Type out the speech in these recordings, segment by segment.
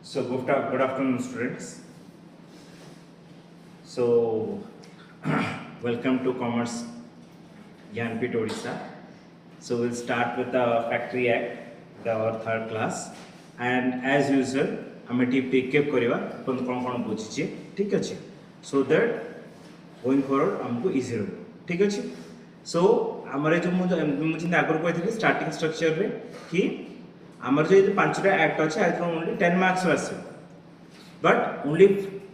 So good afternoon, students. So welcome to Commerce Gyanpit Odisha. So we'll start with the Factory Act, our third class, and as usual, हम eighty pickup करिवा अपन कोन कोन बुझिचे ठीक अछि so that going forward हमको easy रहबो ठीक अछि सो हमरे जो मुझे आगर कहथिले स्टार्टिंग स्ट्रक्चर रे कि हमर जो पांचटा एक्ट अछि आई फ्रॉम ओनली 10 मार्क्स आसे but only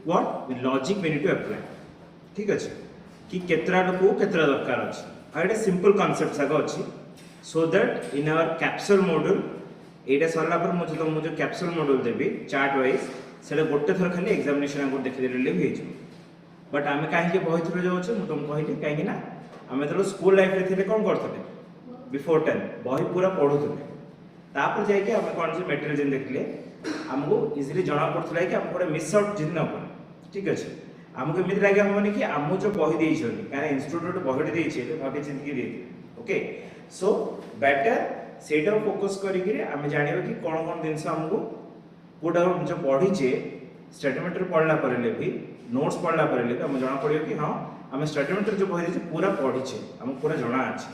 what logic we need to apply ठीक अछि कि केतरा लोको केतरा दरकार अछि आ एटा सिंपल कांसेप्ट सागो अछि so that in our capsule module एटा सरला पर मुझे कैप्सूल मॉड्यूल देबी चार्ट वाइज सेटा गोटे थर खाली एग्जामिनेशन को देखि देले भी हेजो बट आमे काहे के बहि थ्रू जाउ छ मु तुम कहली काहे ना आमे तो स्कूल लाइफ रे थिले कोन करथले बिफोर 10 बहि पूरा पढुथले तापर जाय के आमे कोन से मटेरियल जिन देखले हमको इजीली जाना पड़थला कि हम पूरा मिस आउट जिन न कर ठीक अछि हमको एमित लागे हमने कि हमु जो बहि देइ छनी कारण इंस्टीट्यूट बहि देइ छै भाबे चिंत के दे ओके सो बेटर सेटा फोकस करिक आम जानिबा कि कोन कोन जिनस हमको पूरा जो पढ़ी छे स्टेटमेंट पढ़ला परले भी नोट्स पढ़ला परले हम जाना पड़ियो कि हां हम स्टेटमेंट जो बहि छे पूरा पढ़ी छे हम पूरा जाना अछि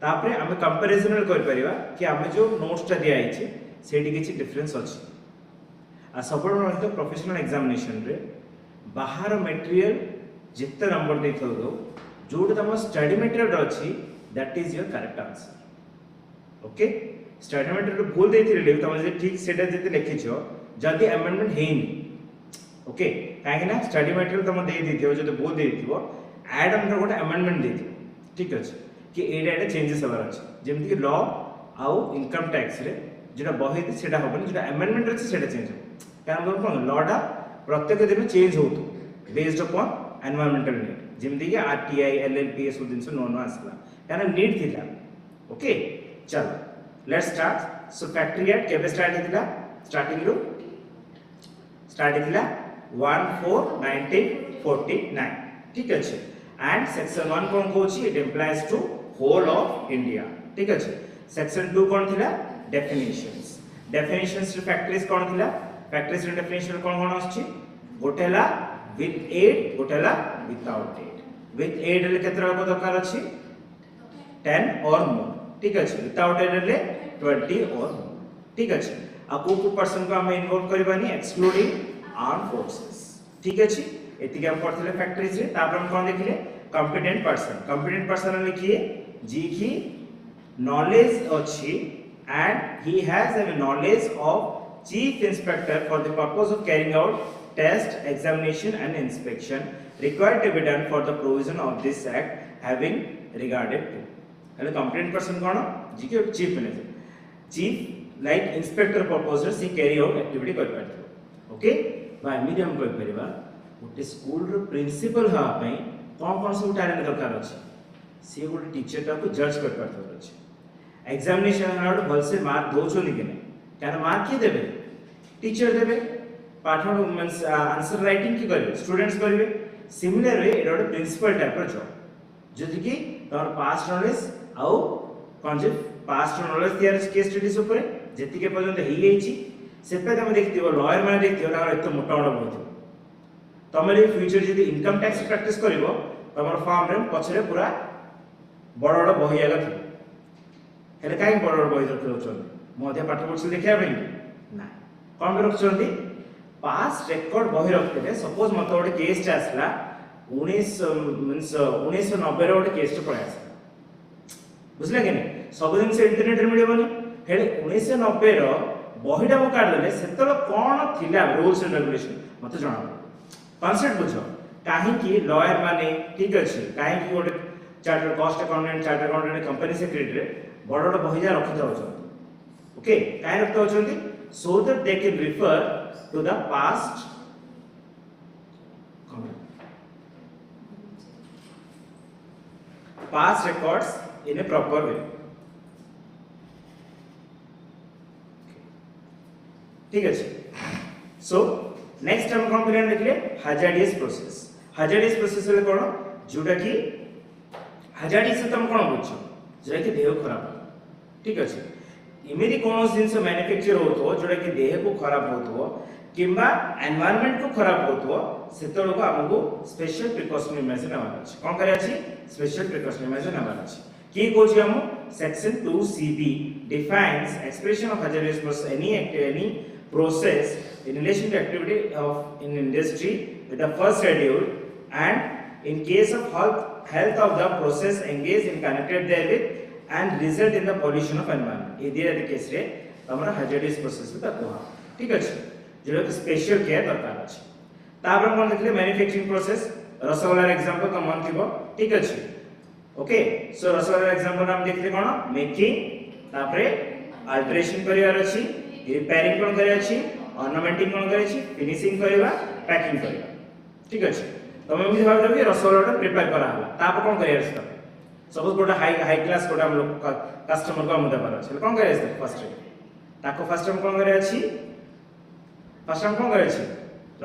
तापरे हम कंपैरिजन कर परिबा कि हम जो नोट्स ता दिया छे सेठी किछि डिफरेंस अछि आ सबरो रहतो प्रोफेशनल एग्जामिनेशन रे बाहर मटेरियल जिते नंबर दे थो जोड तम स्टडी मटेरियल अछि that is your correct answer okay study material भूल देथिले तम जे ठीक सेटा जते लिखिछो जदी अमेंडमेंट हेइन ओके काहे ना स्टडी मटेरियल तम दे दिथियो जते भूल देथियो ऐड अंडर गोटे अमेंडमेंट देथियो ठीक अछि कि एटा चेंजेस हबार अछि जेमति कि लॉ आउ इनकम टैक्स रे जेटा बहि सेटा होबनी जेटा अमेंडमेंट अछि सेटा चेंज हो कारण कोन लॉ दा प्रत्येक दिन चेंज होतो बेस्ड अपॉन एनवायरमेंटल नीड जेमति कि आरटीआई एलएलपी सब दिन नो नो आसला कारण नीड थिला ओके चलो let's start so factory act केबे स्टार्ट हितला स्टार्टिंग रो स्टार्ट हितला 1/4/1949 ठीक अछि एंड सेक्शन 1 कोन कोछि it applies to whole of India ठीक अछि सेक्शन 2 कोन थिला डेफिनेशंस रे फैक्टरीज कोन थिला फैक्टरीज रे डेफिनेशन कोन कोन आछि गोटेला विथ एड गोटेला विदाउट एड विथ एड रे केतरा को दरकार अछि 10 और मोर ठीक अछि विदाउट एड रे 20 और ठीक अछि आ को पर्सन को हम इन्वॉल्व करबानी एक्सक्लूडिंग आर्म फोर्सेस ठीक अछि एति के हम पढ़थिले फैक्टरीज रे तापर हम कोन देखिले कॉम्पिटेंट पर्सन लिखिए जी की नॉलेज अछि and he has a knowledge of chief inspector for the purpose of carrying out test examination and inspection required to be done for the provision of this act having regarded to हेले competent person कोन जी के chief manager chief like inspector purpose रे सी carry out activity कर परथो okay बा एमिति हम कहि परिबा गोटे school रो principal हा पई कोन कोन सब टैलेंट दरकार अछि सी गोटे टीचर ता को जज कर परथो अछि एग्जामिनेशन हाउड भल से मार्क दोछो नि केने कारण मार्क के देबे टीचर देबे पाठन मींस आंसर राइटिंग की करबे स्टूडेंट्स करबे सिमिलर वे एटा गोटे प्रिंसिपल टाइप रो जॉब जदि कि तोर पास्ट नॉलेज आउ कोन जे पास्ट नॉलेज दियर केस स्टडीज ऊपर जेति के पर्यंत हेई गेछि से पे हम देखतिबो लॉयर माने देखतिबो तार एत मोटा मोटा बोलथिबो तमरे फ्यूचर जदि इनकम टैक्स प्रैक्टिस करिवो तमर फॉर्म रे पछरे पूरा बड़ बड़ बहि आगा थि हेले काई बड़ बड़ बहि रखछन मध्य पाठ पढ़छ देखिया बे ना कोन रखछन पास्ट रिकॉर्ड बहि रखते सपोज मत गोटे केस आसला 1990 रे गोटे केस पळे आसला बुझले कि नहीं सब दिन से इंटरनेट रे मिलबनी हेले 1990 रो बहिडा मो काढ देले सेतलो कोन थिला रूल्स एंड रेगुलेशन मते जणा कॉन्सेप्ट बुझो काहे कि लॉयर माने ठीक अछि काहे कि गोटे chartered cost accountant company secretary बड़ बड़ बहिजा रखि जाउ छ ओके काहे रखतो छथि so that they can refer to the past records in a proper way ठीक है सो नेक्स्ट हम कौन प्लान लिखले hazardous process ले कोन जोटा कि hazardous तुम कोन बुझो जेटा कि देह खराब ठीक अछि इमेदी कौन जिनस मैन्युफैक्चर होतो जोटा कि देह को खराब होतो किंबा एनवायरनमेंट को खराब होतो सेतलो को हमको स्पेशल प्रिकॉशनरी मेजर नबार अछि कोन करे अछि स्पेशल प्रिकॉशनरी मेजर नबार अछि की कहछि हम section 2CB defines expression of hazardous process any process in relation to activity of in industry with the first schedule and in case of health of the process engaged in connected therewith and result in the pollution of environment ए दिया case रे हमरा hazardous process ता कोहा ठीक अछि जेलो कि special care दरकार अछि तापर कोन देखले मैन्युफैक्चरिंग प्रोसेस रसगोल्ला एग्जांपल तो मन थिबो ठीक अछि ओके सो रसगोल्ला एग्जांपल हम देखले कोन मेकिंग तापरे अल्टरेशन करिवार अछि रिपेयरिंग कोन करे अछि ऑर्नामेंटिंग कोन करे अछि फिनिशिंग करबा पैकिंग करबा ठीक अछि तमे भी भाबो कि रसगोल्ला प्रिपेयर करा हला तापर कोन करे अछि सपोज गोटा हाई क्लास गोटा हम लोग कस्टमर को हम देबार अछि कोन करे अछि फर्स्ट ताको फर्स्ट हम कोन करे अछि फर्स्ट हम कोन करे अछि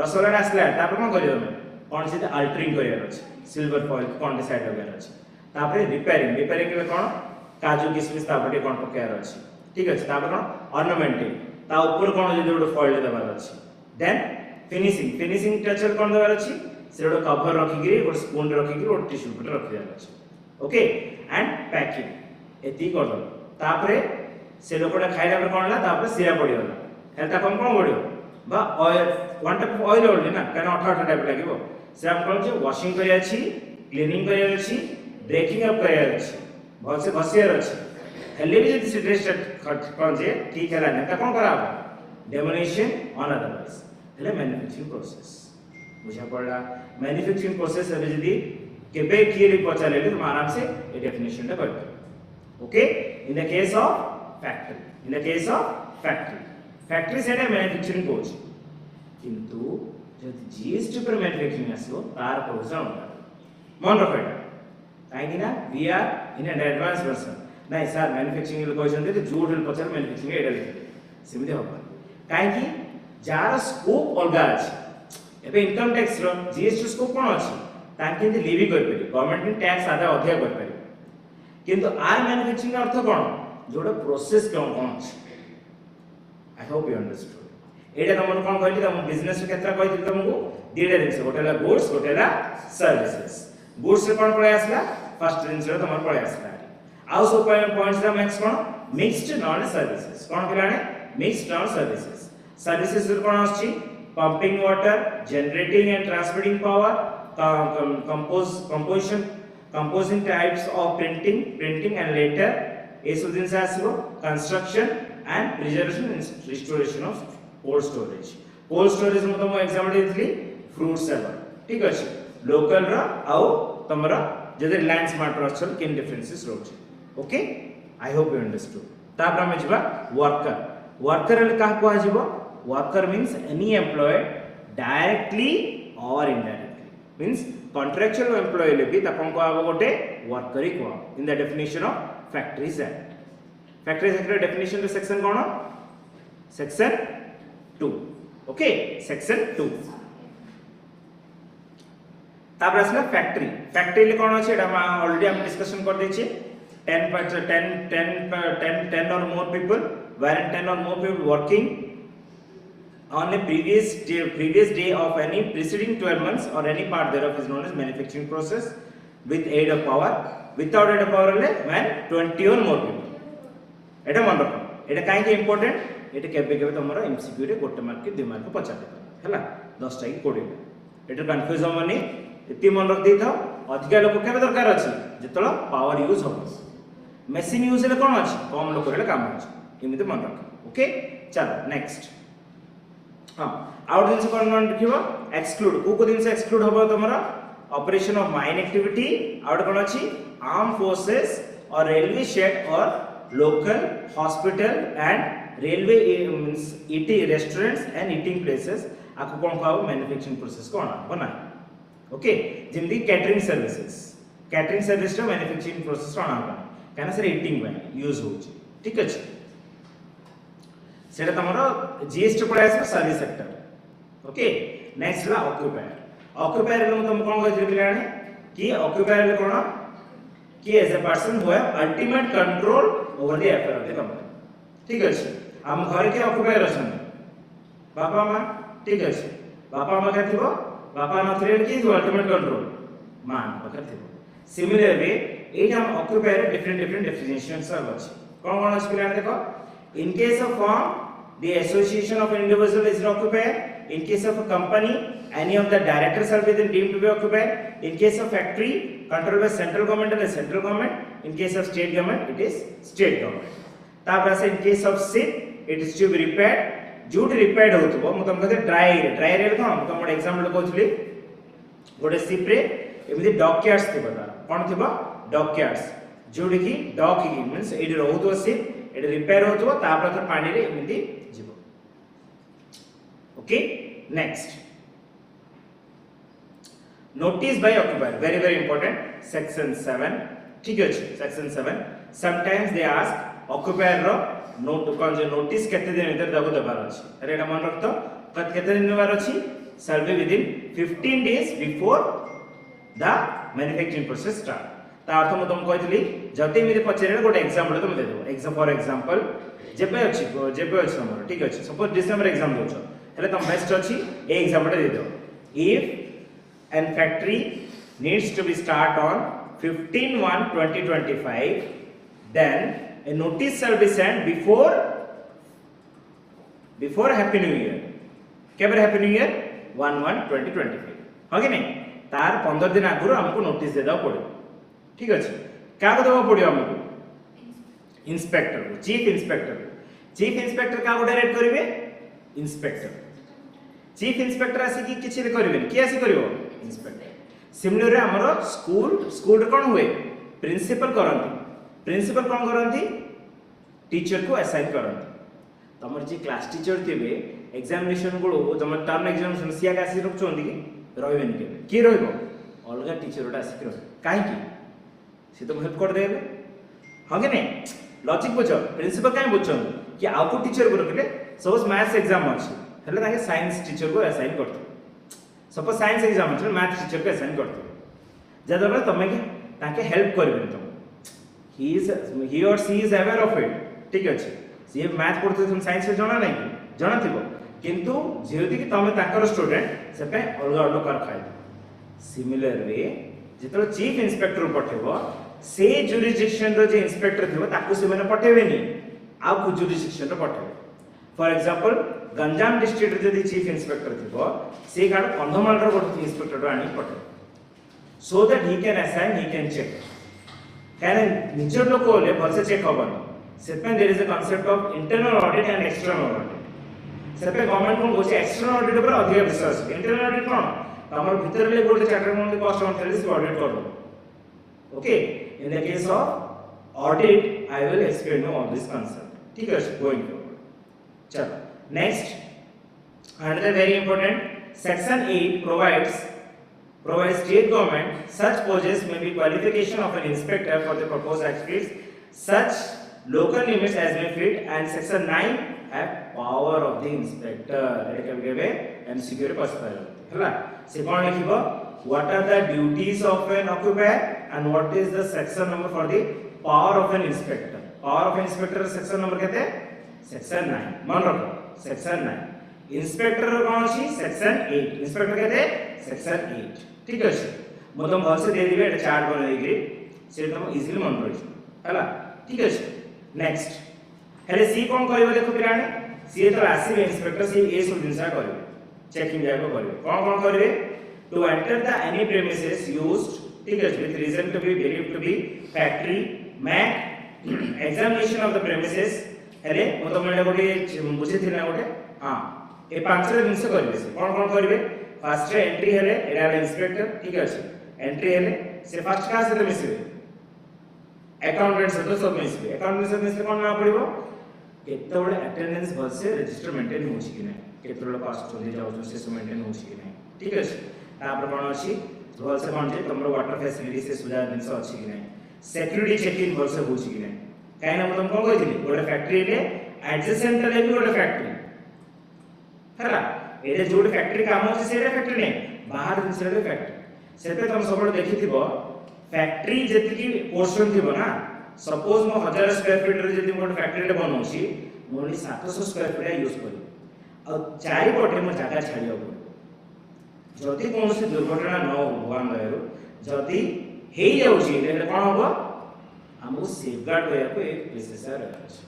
रसगोल्ला आसला तापर कोन करियो हम कोन से अल्टरिंग करिवार अछि सिल्वर फॉइल कोन डिसाइड लगार अछि तापर रिपेयरिंग के कोन काजू किशमिश तापर कोन पकेयार अछि ठीक अछि तापर कोन ऑर्नामेंटिंग ता ऊपर कोन जे गोटे फॉइल देबार अछि देन फिनिशिंग टचर कोन देबार अछि से गोटे कवर रखि गिरी गोटे स्पून रखि गिरी गोटे टिश्यू पेपर रखि देबार अछि ओके एंड पैकिंग एती कर दो तापरे से लोकटा खाइला पर कोन ला तापरे सिरा पड़ी होला हेल्था कम कोन पड़ियो बा oil one type of oil Holi ना काना 18 टाइप लागिवो से हम कोन जे वॉशिंग करिया छी क्लीनिंग करिया छी ब्रेकिंग अप करिया छी बहुत से घसिया अछि हेले भी जदी सिट्रेस कोन जे ठीक हैला ना कोन कराबो डेमोनेशन ऑन अदरवाइज हेले मैन्युफैक्चरिंग प्रोसेस बुझा पड़ला मैन्युफैक्चरिंग प्रोसेस है जदी केबे क्लियरली पचाले तो आराम से ए डेफिनेशन टा करबे okay in the case of factory सेटा मैन्युफैक्चरिंग कोच किंतु जब जीएसटी पर मैन्युफैक्चरिंग आसो तार प्रोविजन मन रखैटा काहे ना we are in an advance version नहीं सर मैन्युफैक्चरिंग लो कहजन तो जोड पचार मैन्युफैक्चरिंग एडा लिखे सिमिति होबा काहे कि जार स्कोप अलगा अछि एबे इनकम टैक्स रो जीएसटी स्कोप कोन अछि ताकि लिवी कर पारे गवर्नमेंट टैक्स आधा अधिक कर पारे किंतु आर मैन्युफैक्चरिंग अर्थ कोन जोडा process cone cone I hope you understood एटा तमन कोन कहली तम बिजनेस क्षेत्र कहली तुमको दीडा जिंस गोटेला गुड्स गोटेला सर्विसेज गुड्स रे कोन पळे आसला फर्स्ट जिंस रे तमन पळे आसला आउ सब पॉइंट्स रा मैक्स कोन मिक्स्ड नॉन सर्विसेज कोन कहलाने मिक्स्ड नॉन सर्विसेज सर्विसेज रे कोन आछि pumping water generating and transmitting power composing types of printing and later esodins aslo construction and preservation and restoration of cold storage mo tom example देथली fruit salad ठीक अछि local रा आउ तमरा जदे land स्मार्ट रा चल केन डिफरेंसेस रोच okay I hope you understood तापर हम जिबा वर्कर रे का को आजिबो worker means any employed directly or indirectly means contractual employee ले भी तपन को आबो गोटे वर्कर ही को in the definition of factories act definition रे सेक्शन कोन सेक्शन 2 ओके सेक्शन 2 तापर असला फैक्ट्री ले कोन अछि एटा हम ऑलरेडी हम डिस्कशन कर दै छी 10 or more people wherein 10 or more people working on a previous day of any preceding 12 months or any part thereof is known as manufacturing process with aid of power without aid of power when 20 or more people eta मन रखो एटा काहे के important एटा केबे केबे तमरो MCQ रे गोटे mark के 2 mark पचा दे हला 10 टा की 20 एटा कंफ्यूज हमनी एति मन रख दे थाओ अधिक लोक केबे दरकार अछि जेतलो पावर यूज हो मशीन यूज रे कोन अछि कम लोक रे काम अछि एमिते मन रख ओके चलो नेक्स्ट हां आउट दिन से कोन लिखिबो एक्सक्लूड को दिन से एक्सक्लूड होबो तमरा operation of mine activity out कोन अछि arm forces or railway shed or local hospital and railway means eating restaurants and eating places आको कोन खाओ मैन्युफैक्चरिंग प्रोसेस कोन बना ओके जेमदी कैटरिंग सर्विस रो मैन्युफैक्चरिंग प्रोसेस कोन बना काना सर ईटिंग में यूज हो ठीक अछि सेटा तमरो जीएसटी पड़े आसे सर्विस सेक्टर ओके नेक्स्ट ला ऑक्युपायर लो तुम कोन कहै दिलाने कि ऑक्युपायर ले कोन कि as a person who have ultimate control over the affair of the company ठीक अच्छे आम घर के ऑक्युपायर अच्छा बापा माँ ठीक अच्छे बापा माँ क्या थी बापा नथिले कि अल्टीमेट कंट्रोल माँ पाखे थी सिमिलरली एट हम ऑक्युपायर डिफरेंट डिफरेंट डेफिनेशंस अछि कौन अछि पिला देखो in case of firm the association of individual is an occupier in case of a company any of the directors are within deemed to be occupier in case of factory controlled by central government and central government in case of state government it is state government तापर से in case of ship it is to be repaired जोट repaired होतबो म तुम कहते dry रे कोन तुम ଗୋଟେ एग्जांपल कहउछली ଗୋଟେ शिप रे एमिति डॉकयार्ड्स थिबो तार कोन थिबो डॉकयार्ड्स जोडी की डॉक की मींस एडी रहउतो शिप एडी रिपेयर होतबो तापर तो पानी रे एमिति जीवो okay next notice by occupier very very important section 7 ठीक अछि section 7 sometimes they ask occupier रो नोट कोन जे नोटिस केते दिन भीतर दागो देबार अछि अरे एटा मन रखतो केते दिन देबार अछि serve within 15 days before the manufacturing process start ता अर्थ म तुम कहतली जते मेरे पचरे गोटे एग्जांपल तुम दे देबो एग्जांपल फॉर एग्जांपल जेबे अछि हमर ठीक अछि सपोज डिसेंबर एग्जाम दोछ हेले तुम बेस्ट अछि ए एग्जांपल दे दो if an factory needs to be start on 15/1/2025 then a notice shall be sent before happy new year केबर हैप्पी न्यू ईयर 1/1/2025 हो कि नहीं तार 15 दिन आगुरो हमको नोटिस दे दाव पड़े ठीक अछि का को देबो पड़ियो हमको इंस्पेक्टर को चीफ इंस्पेक्टर का को डायरेक्ट करिवे चीफ इंस्पेक्टर आसी की किछि करिवे की आसी करिवो इंस्पेक्टर सिमिलर हमरो स्कूल कोन हुए प्रिंसिपल कोन करंती टीचर को असाइन करंती तमर जे क्लास टीचर थिबे एग्जामिनेशन गुलो तमर टर्म एग्जामिनेशन सिया का आसी रखचोंदी की रहबेनी के रहबो अलगा टीचर ओटा आसी रह काहे की से तो हेल्प कर देबे हगे नै लॉजिक बुझो प्रिंसिपल काहे बुझछन कि आउको टीचर को रखले सपोज मैथ्स एग्जाम अछि हेले ताके साइंस टीचर को असाइन करतो सपोज साइंस एग्जाम अछि मैथ्स टीचर को असाइन करतो जदर तमे के ताके हेल्प करबे तुम he or she is aware of it ठीक अछि से मैथ पढ़ते तुम साइंस से जाना नहीं जाना थिबो किंतु जेहेतु कि तमे ताकर स्टूडेंट से पे अलगा अलग कर खाइ सिमिलर वे जेतो चीफ इंस्पेक्टर पठेबो से जुरिडिक्शन रो जे इंस्पेक्टर थिबो ताकू से माने पठेबेनी आ को जुरिडिक्शन रो पठेबे फॉर एग्जांपल गंजाम डिस्ट्रिक्ट रे जे चीफ इंस्पेक्टर थिबो से गाड कंधमाल रो गोटे इंस्पेक्टर रो आनी पठे so that he can assign he can check कारण निजर लोक होले भलसे चेक होबन सेपन there is a concept of internal audit and external audit सेपे गवर्नमेंट को बोचे एक्सटर्नल ऑडिट पर अधिक विश्वास इंटरनल ऑडिट कोन हमर भीतर ले गोटे charter account cost and service audit करो okay in the case of audit I will explain all this concept ठीक है गोइंग फॉरवर्ड चलो next another very important section 8 provides state government such posts may be qualification of an inspector for the proposed activities such local limits as may fit and section 9 have power of the inspector एटा के गेबे MCQ रे पछताय हला से कोन लिखिबो what are the duties of an occupier and what is the section number for the power of an inspector section number केते section 9 मन रखो section 9 inspector कोन छी section 8 inspector केते section 8 ठीक अछि म तुम घर से दे दिबे एटा चार्ट बनै के से तुम इजीली मन रहि हला ठीक अछि नेक्स्ट हेले सी कोन करबो देखो पिराने सी तो आसीबे इंस्पेक्टर सी ए सब दिनसा करबे चेकिंग जाको करबे कोन करबे to enter the any premises used ठीक अछि with reason to be believed to be factory मैक एग्जामिनेशन ऑफ द प्रेमिसेस हेले म तुम एटा गोटे बुझिथिना गोटे हां ए पांचटा जिंस करबे से कोन करबे फर्स्ट एंट्री हेले एरा इंस्पेक्टर ठीक अछि एंट्री हेले से फर्स्ट का से मिसबे अकाउंटेंट से तो सब मिसबे अकाउंटेंट से मिसबे कोन ना पड़िबो केतोळे अटेंडेंस भलसे रजिस्टर मेंटेन होछि कि नै केतोळे पास चली जाउ से मेंटेन होछि कि नै ठीक अछि तापर कोन अछि भलसे कोन जे तमरो वाटर फैसिलिटी से सुविधा दिनस अछि कि नै सिक्युरिटी चेकिंग भलसे होछि कि नै काहे ना तुम कोन कहिथिली गोटे फैक्ट्री रे एडजेसेंट रे भी गोटे फैक्ट्री हला एरे जोड फैक्ट्री काम होछि सेरे फैक्ट्री नै बाहर दिन सेरे फैक्ट्री सेते तुम सब देखिथिबो फैक्ट्री जेति की पोर्शन थिबो ना सपोज मो 1000 स्क्वायर फीट रे जेति मोट फैक्ट्री रे बनौछि ओनली 700 स्क्वायर फीट यूज करी आ चारि पटे मो जगह छाड़िया पड़ो जदि कौन से दुर्घटना न हो भगवान दयारु जदि हे जाउची एटा कोन होबो हमको सेफगार्ड करया को एक प्रोसेसर अछि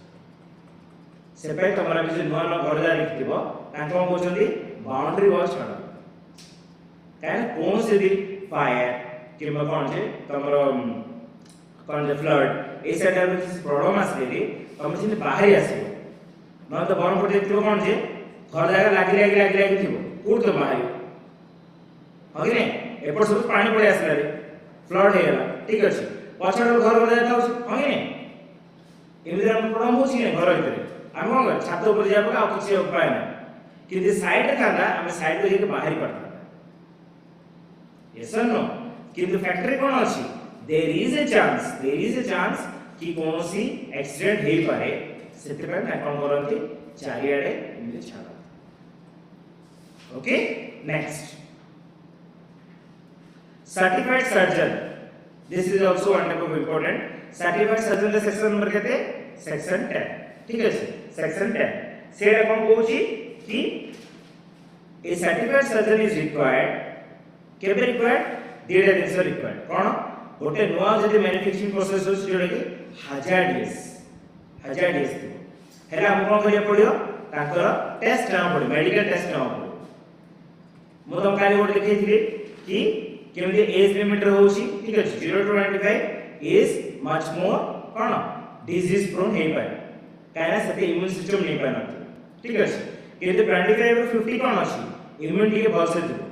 से पे तमरा भी नुआ नुआ घर जा लिखिबो ता कोन कहउछंती बाउंड्री वॉल छाड़ काहे कौन से भी फायर किंबा कोन जे तमरो कोन जे फ्लड ए साइड रे किसी प्रॉब्लम आसले तम सिने बाहर आसीबो न तो बरम पटे देखिबो कोन जे घर जागा लागी थिबो कोड तो बाहर हो कि नहीं एपट सब पानी पड़े आसला रे फ्लड हे गला ठीक अछि पछड़ घर हो जाता हो कि नहीं एमिदि हम प्रॉब्लम होछि ने घर भीतर हम कोन कर छात ऊपर जाबो आ किछि उपाय नै कि साइड थांदा हम साइड को जेके बाहर पड़ता yes or no किंतु फैक्टरी कोन अछि देयर इज ए चांस कि कोनोसी एक्सीडेंट हे पारे सेते पे ना कोन करंती चारियाडे इमिदि छाड़ा okay next certified surgeon this is also one type of important certified surgeon the section number केते सेक्शन 10 ठीक अछि सेक्शन 10 सेडा कोन कहूची कि a certified surgeon is required केबे रिक्वायर्ड डेटा दिस रिक्वायर्ड कोन गोटे नुआ जदि मैन्युफैक्चरिंग प्रोसेस हो जोडा कि हजार्डियस हेला हम कोन करिया पड़ियो ताकर टेस्ट ना पड़ियो मेडिकल टेस्ट ना पड़ियो मो तम काली गोटे लिखैथिली कि केमि एज लिमिट होउची ठीक अछि 0 to 95 इज मच मोर कोन डिजीज प्रोन हे पाए काहे सते इम्यून सिस्टम नै पाए न ठीक अछि किंतु 25 रो 50 कोन अछि इम्यूनिटी के बहुत से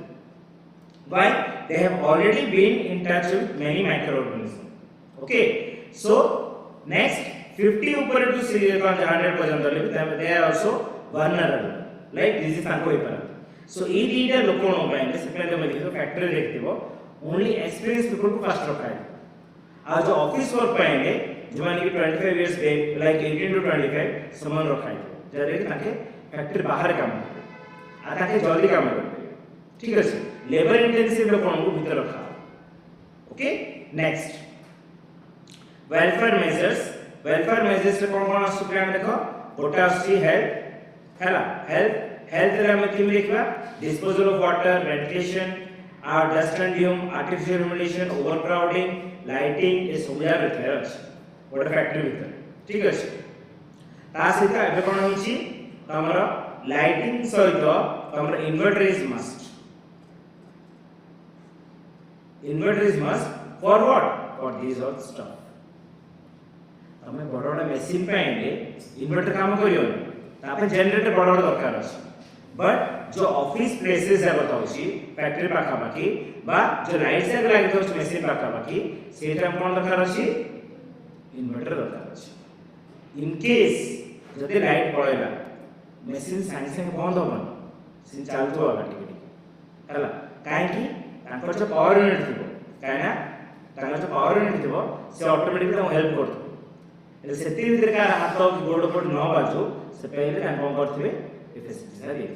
why they have already been in touch with many microorganisms okay so next 50 ऊपर to 100 पर्यंत ले they are also vulnerable like disease ताको होई पारा so ई दीटा लोकोन पाए से पहले मैं देखो फैक्टरी देखथिबो ओनली एक्सपीरियंस पीपल को फास्ट रखा है आ जो ऑफिस वर्क पाएंगे जो माने कि 25 इयर्स पे लाइक 18 to 25 समान रखा है जरे कि ताके फैक्टरी बाहर काम आ ताके जल्दी काम कर ठीक है लेबर इंटेंसिव लोकों को भीतर रखा ओके नेक्स्ट वेलफेयर मेजर्स से कौन सुप्रीम देखो गोटा आसी हेल्थ हैला हेल्थ रे हम किम लिखबा डिस्पोजल ऑफ वाटर वेंटिलेशन आ dust and fume artificial humidification overcrowding lighting ए सब यार रिपेयर अछि गोटा फैक्टरी भीतर ठीक अछि ता सहित एबे कोन होछि हमर लाइटिंग सहित हमर inverter is must for what for these all stuff हमें बड़ोड़ा मशीन पे आएंगे इन्वर्टर काम करियो तापे जनरेटर बड़ोड़ा दरकार अछि बट जो ऑफिस प्लेसेस है बताउची फैक्ट्री पाखा बाकी बा जो लाइट से लागे तो मशीन पाखा बाकी सेटा कोन दरकार अछि इन्वर्टर दरकार अछि इन केस जदि लाइट पळेला मशीन संग संग बंद होबन सिन चालतो आला टिके हला काहे कि तांकर जो पावर यूनिट थिबो काहे ना तांकर जो पावर यूनिट थिबो से ऑटोमेटिकली हम हेल्प करतो एले सेति भीतर का हाथ गोड़ पड़ न बाजो से पहले हम कोन करथिबे एफएससी से दे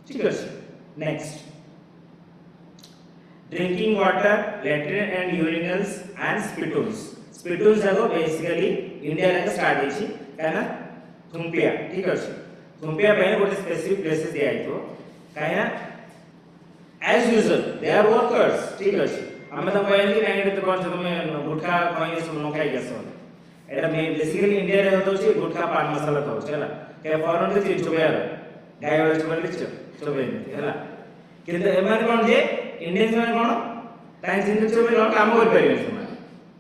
ठीक अछि next drinking water latrine and urinals and spittoons जागो बेसिकली इंडिया रे स्टार्ट हेछि काहे ना थुंपिया ठीक अछि थुंपिया पे गोटे स्पेसिफिक प्लेसेस दे आइतो काहे ना as usual they are workers ठीक अछि हम त कहै कि नहीं तो कोन तुम गुटखा कोइ सब न खाइ गसो एटा मे बेसिकली इंडिया रे होतो छी गुटखा पान मसाला तो चला के फॉरेन रे चीज चोबेर गाय वाला चोबेर लिख चोबे हला किंतु एमान कोन जे इंडियन मान कोन ताई जिन चोबे न काम कर परिबे समान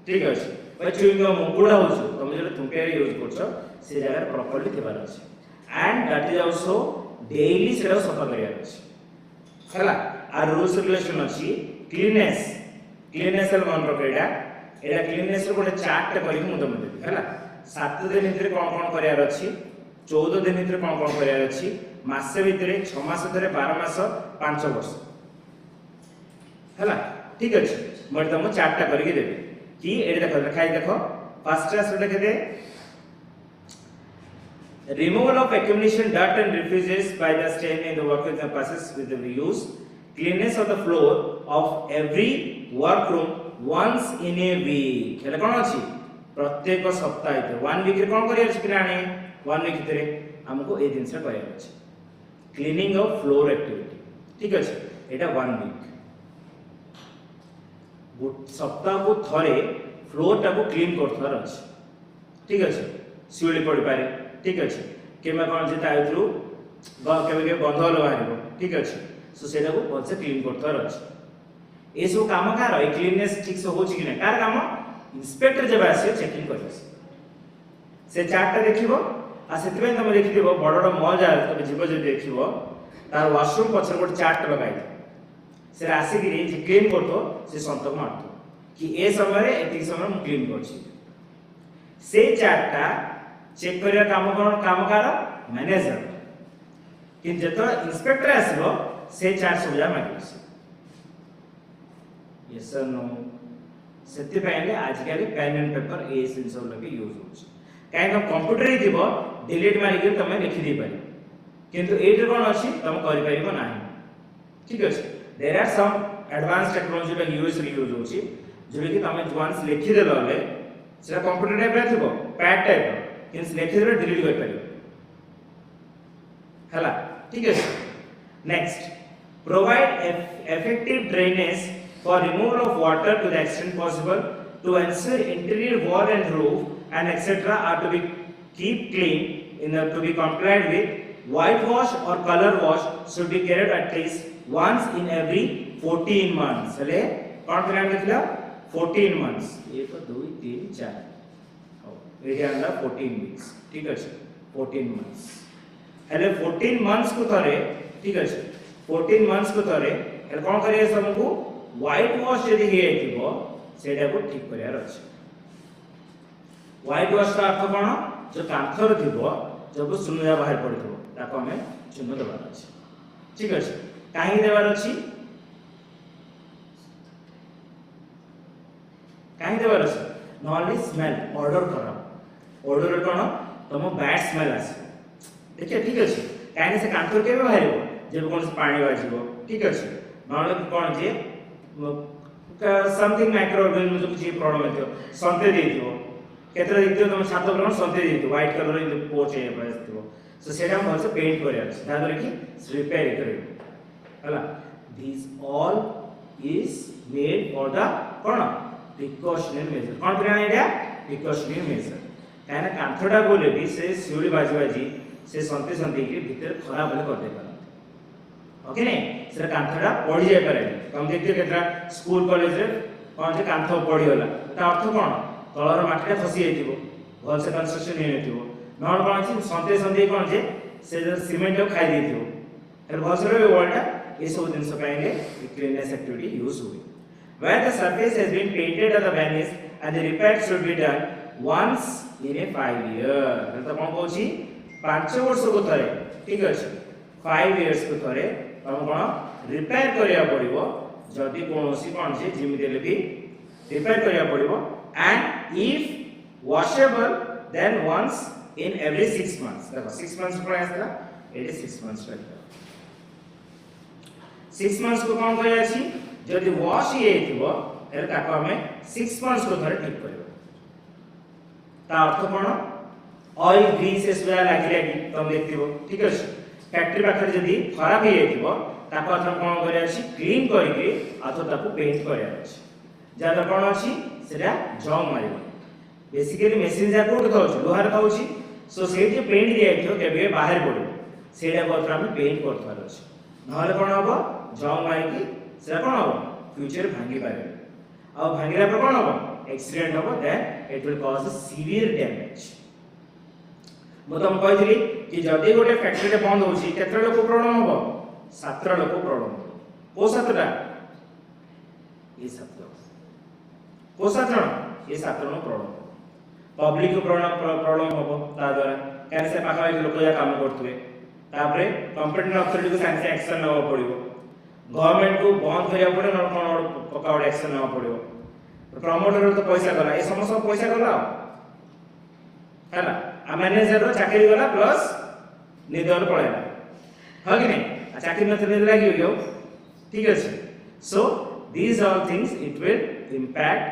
ठीक अछि पछुइंग मुकुडा होछ तुम जे तुम पे यूज करछो से जगह प्रॉपर्ली थिबार अछि and that is also daily सेरा सफा करिया अछि हला आ रूल्स रेगुलेशन अछि क्लीननेस एल मन रखेडा एडा क्लीननेस रो गोटे चार्ट करि मु तुम देबी हला 7 दिन भीतर कोन करियार अछि 14 दिन भीतर कोन करियार अछि मासे भीतर 6 मास धरे 12 मास 5 वर्ष हला ठीक अछि म तुम चार्ट करि देबी कि एडा देखो लिखाई देखो फर्स्ट क्लास रे लिखे दे removal of accumulation dirt and refuges by the stain in the workers and passes with the reuse cleanness of the floor of every workroom once in a week हेले कोन अछि प्रत्येक सप्ताह 1 वीक रे कोन career छै पिलाने one week भितर आमको ये जिनसा करार अच्छे क्लीनिंग ऑफ फ्लोर एक्टिविटी ठीक अच्छे एटा वन वीक सप्ताह को थरे फ्लोर टाको क्लीन करथार अच्छे ठीक अच्छे शिवली पड़ पारे ठीक अच्छे केमा कौन जे ताइथ्रु केबे गंध बाहर ठीक अच्छे सो सेटा को भलसे क्लीन करथार अच्छे ए सब काम कार ए क्लीननेस ठीक से होची कि ना कार काम इंस्पेक्टर जब आसे चेकिंग करबे से चार्ट देखिबो आ सेतबे तमे देखिदिबो बड़ बड़ मॉल जा तमे जीव जे देखिबो तार वॉशरूम पछर गोटे चार्ट लगाई से आसिक जे क्लीन करतो से संतक मारतो कि ए समय एति समय मु क्लीन करछि से चार्टटा चेक करिया काम कार मैनेजर कि जेतो इंस्पेक्टर आसीबो से चार्ट सब जा मागिस यस और नो सेति पहिले आजकल पेन एंड पेपर ए सेंस लगे यूज होछि काहे हम कंप्यूटर ही दिबो डिलीट मारि के तमे लिखि दे पारि किंतु एटे कोन अछि तमे करि परिबो नाही ठीक अछि there are some advance technology like use होछि जो कि तमे वंस लिखि देलले सेटा कंप्यूटर टाइप रे थिबो पैड टाइप किंस लिखि देले डिलीट कर परिबो हला ठीक अछि next provide effective drainage for removal of water to the extent possible to ensure interior wall and roof and etc. are to be keep clean to be complied with. Whitewash or color wash should be carried at least once in every 14 months. चले कौन करना लिखला 14 months 1 2 3 4 ये अंदर 14 weeks ठीक है 14 months हेले 14 months को थरे ठीक है 14 months को थरे हेले कौन करिए सबको व्हाइट वॉश यदि हे थिबो सेटा को ठीक करियार अछि व्हाइट वॉश का अर्थ कोन जो कांथर थिबो जब सुनुया बाहर पड़िथबो ताको हमें चुन देबार अछि ठीक अछि काहे देबार अछि काहे देबार अछि नॉलेज स्मेल ऑर्डर करा ऑर्डर कोन तमो बैड स्मेल आसी देखिए ठीक अछि काहे से कांथर केबे बाहरबो जब कोन से पानी बाजिबो ठीक अछि नॉलेज कोन जे समथिंग माइक्रो ऑर्गेनिज्म जो कुछ प्रॉब्लम है संते देथिबो केतरा देखियो तुम छात पर संते देथिबो व्हाइट कलर इन पोच है बसथिबो सो सेटा हम भलसे पेंट करिया दादर की रिपेयर करियो हला this all is made for the कोन प्रिकॉशनरी मेजर कोन करना एटा प्रिकॉशनरी मेजर काहे कांथडा बोले भी से सिउली बाजी से संते की भीतर खराब होले कर देबा ओके नहीं सर कांथडा पड़ी जाय पारे तुम देखियो केतरा स्कूल कॉलेज रे कोन जे कांथ पड़ी होला ता अर्थ कोन तळर माटीटा खसी जायतिबो भल से कंस्ट्रक्शन हे नथिबो नॉन कोन अछि संते कोन जे से सीमेंट को खाई देथिबो तर भल से रे वॉलटा ए सब दिन से पाएंगे क्लीननेस एक्टिविटी यूज हुई where the surface has been painted or the varnish and the repair should be done once in a 5 year तो कोन कहछि 5 वर्ष को थरे ठीक अछि 5 years को थरे हम कोन रिपेयर करिया पड़िबो जदी कोनोसी कोन जे जिमि देले भी रिपेयर करिया पड़िबो and if washable then once in every 6 months देखो 6 months पर आसला एटे 6 months पर 6 months को कोन कहै अछि जदी वॉश हे थिबो एल ताको हमें 6 months को थरे ठीक करबो ता अर्थ कोन ऑयल ग्रीस एसबा लागि तुम देखथिबो ठीक अछि फैक्ट्री पाखर जदी खराब हे थिबो ताको अर्थ कोन करे अछि क्लीन करिके अथवा ताको पेंट करे अछि जादा कोन अछि सेटा जंग मारिबो बेसिकली मशीन जा कोड खाउछि लोहार खाउछि सो सेठी पेंट दियाइथो केबे बाहर पड़ो सेटा को हम पेंट करथार अछि नहले कोन हबो जंग मारिकी सेटा कोन हबो फ्यूचर भांगी पारे आ भांगिला पर कोन हबो एक्सीडेंट हबो then it will cause a severe damage मु तुम कहितली कि जदी गोटे फैक्ट्री रे बंद होछि केतरा लोक प्रॉब्लम हबो 7 लोक प्रॉब्लम को 7टा ये 7 को 7 ये 7 नो प्रॉब्लम पब्लिक को प्रॉब्लम हबो ता द्वारा काहे से पाखा लोक या काम करथुए तापरे कंपनी अथॉरिटी को साइंस एक्शन नवा पड़िबो गवर्नमेंट को बंद करिया पड़े न कोन पकाउट एक्शन नवा पड़िबो प्रमोटर तो पैसा गला ए समस्त पैसा गला हैला आ मैनेजर रो चाकरी गला प्लस निदर पळेला ह कि नहीं चाकरी न थले लागि हो ठीक है सो these all things it will impact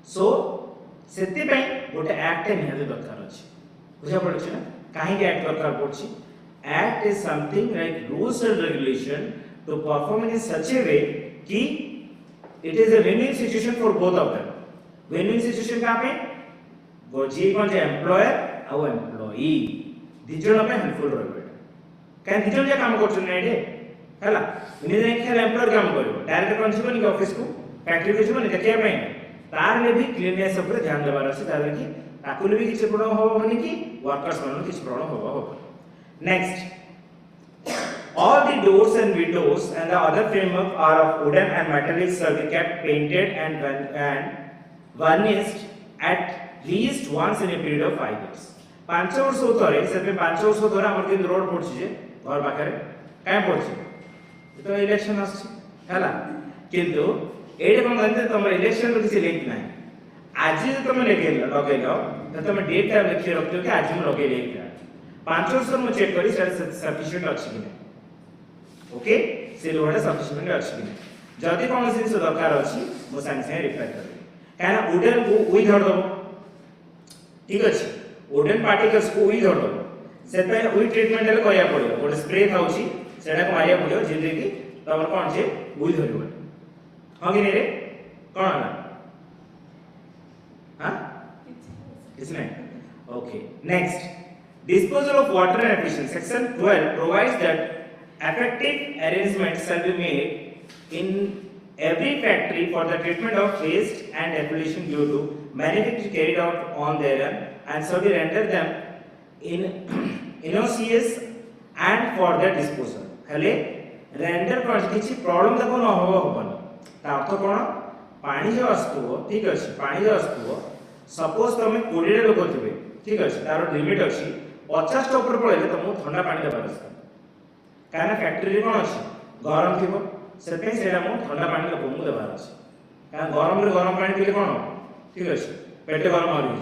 so सेति पई गोटे एक्ट निहाते दरकार अछि बुझा पड़छ ना काहे के एक्ट दरकार पड़छि act is something like rules and regulation to perform in such a way कि it is a win win situation for both of them win win situation का पे गोजी कोन जे एम्प्लॉयर आ एम्प्लॉई दिजण पे हेल्पफुल रहबे काहे दिजण जे काम करछन नै रे हला इने जे खेल एम्प्लॉयर काम करबो डायरेक्ट कोन छिबो नि ऑफिस को फैक्ट्री को छिबो नि देखिया पई तार में भी क्लीननेस ऊपर ध्यान देबार अछि तार कि ताकुल भी किछ प्रॉब्लम होबो माने कि वर्कर्स मन किछ प्रॉब्लम होबो next all the doors and windows and the other framework are of wooden and metallic shall be kept painted and varnished at least once in a period of 5 years 5 वर्ष थरे से 5 वर्ष थरे हमर दिन रोड पड़छि जे घर पाखरे काहे पड़छि तो इलेक्शन आछि हला किंतु एडे कोन गंते तमर इलेक्शन रो किछि लिंक नै आज जे तुम लगेलो तो तुम डेट टा लिखि रखियो कि आज हम लगे लेका 5 वर्ष में चेक करी सफिशिएंट अछि कि नै ओके से लोडा सफिशिएंट अछि कि नै जदी कोन जिंस दरकार अछि मो संग से रिप्लाई करबे काना वुडन को उई धर दबो ठीक अछि वुडन पार्टिकल्स को उई धर दबो से पे उई ट्रीटमेंट ले करिया पड़ियो गोटे स्प्रे थाउची सेडा को मारिया पड़ियो जेते कि तमर कोन जे उई धरिबो हां कि नै रे कोन हला हां इसने okay next disposal of water and efficient section 12 provides that effective arrangements shall be made in every factory for the treatment of waste and effluent due to manufacture carried out on their and shall be render them in innocuous and for their disposal हेले render कोन किछि problem देखो न होबन ता अर्थ कोन पानी जो आस्तुओ ठीक अछि पानी जो आस्तुओ सपोज तमे 20 लोक थिबे ठीक अछि तार लिमिट अछि 50 टा ऊपर पळेले तमो ठंडा पानी देबार अछि काना फैक्ट्री रे कोन अछि गरम थिबो सेते सेडा मो ठंडा पानी रे बोमु देबार अछि काना गरम रे गरम पानी पीले कोन ठीक अछि पेट गरम होई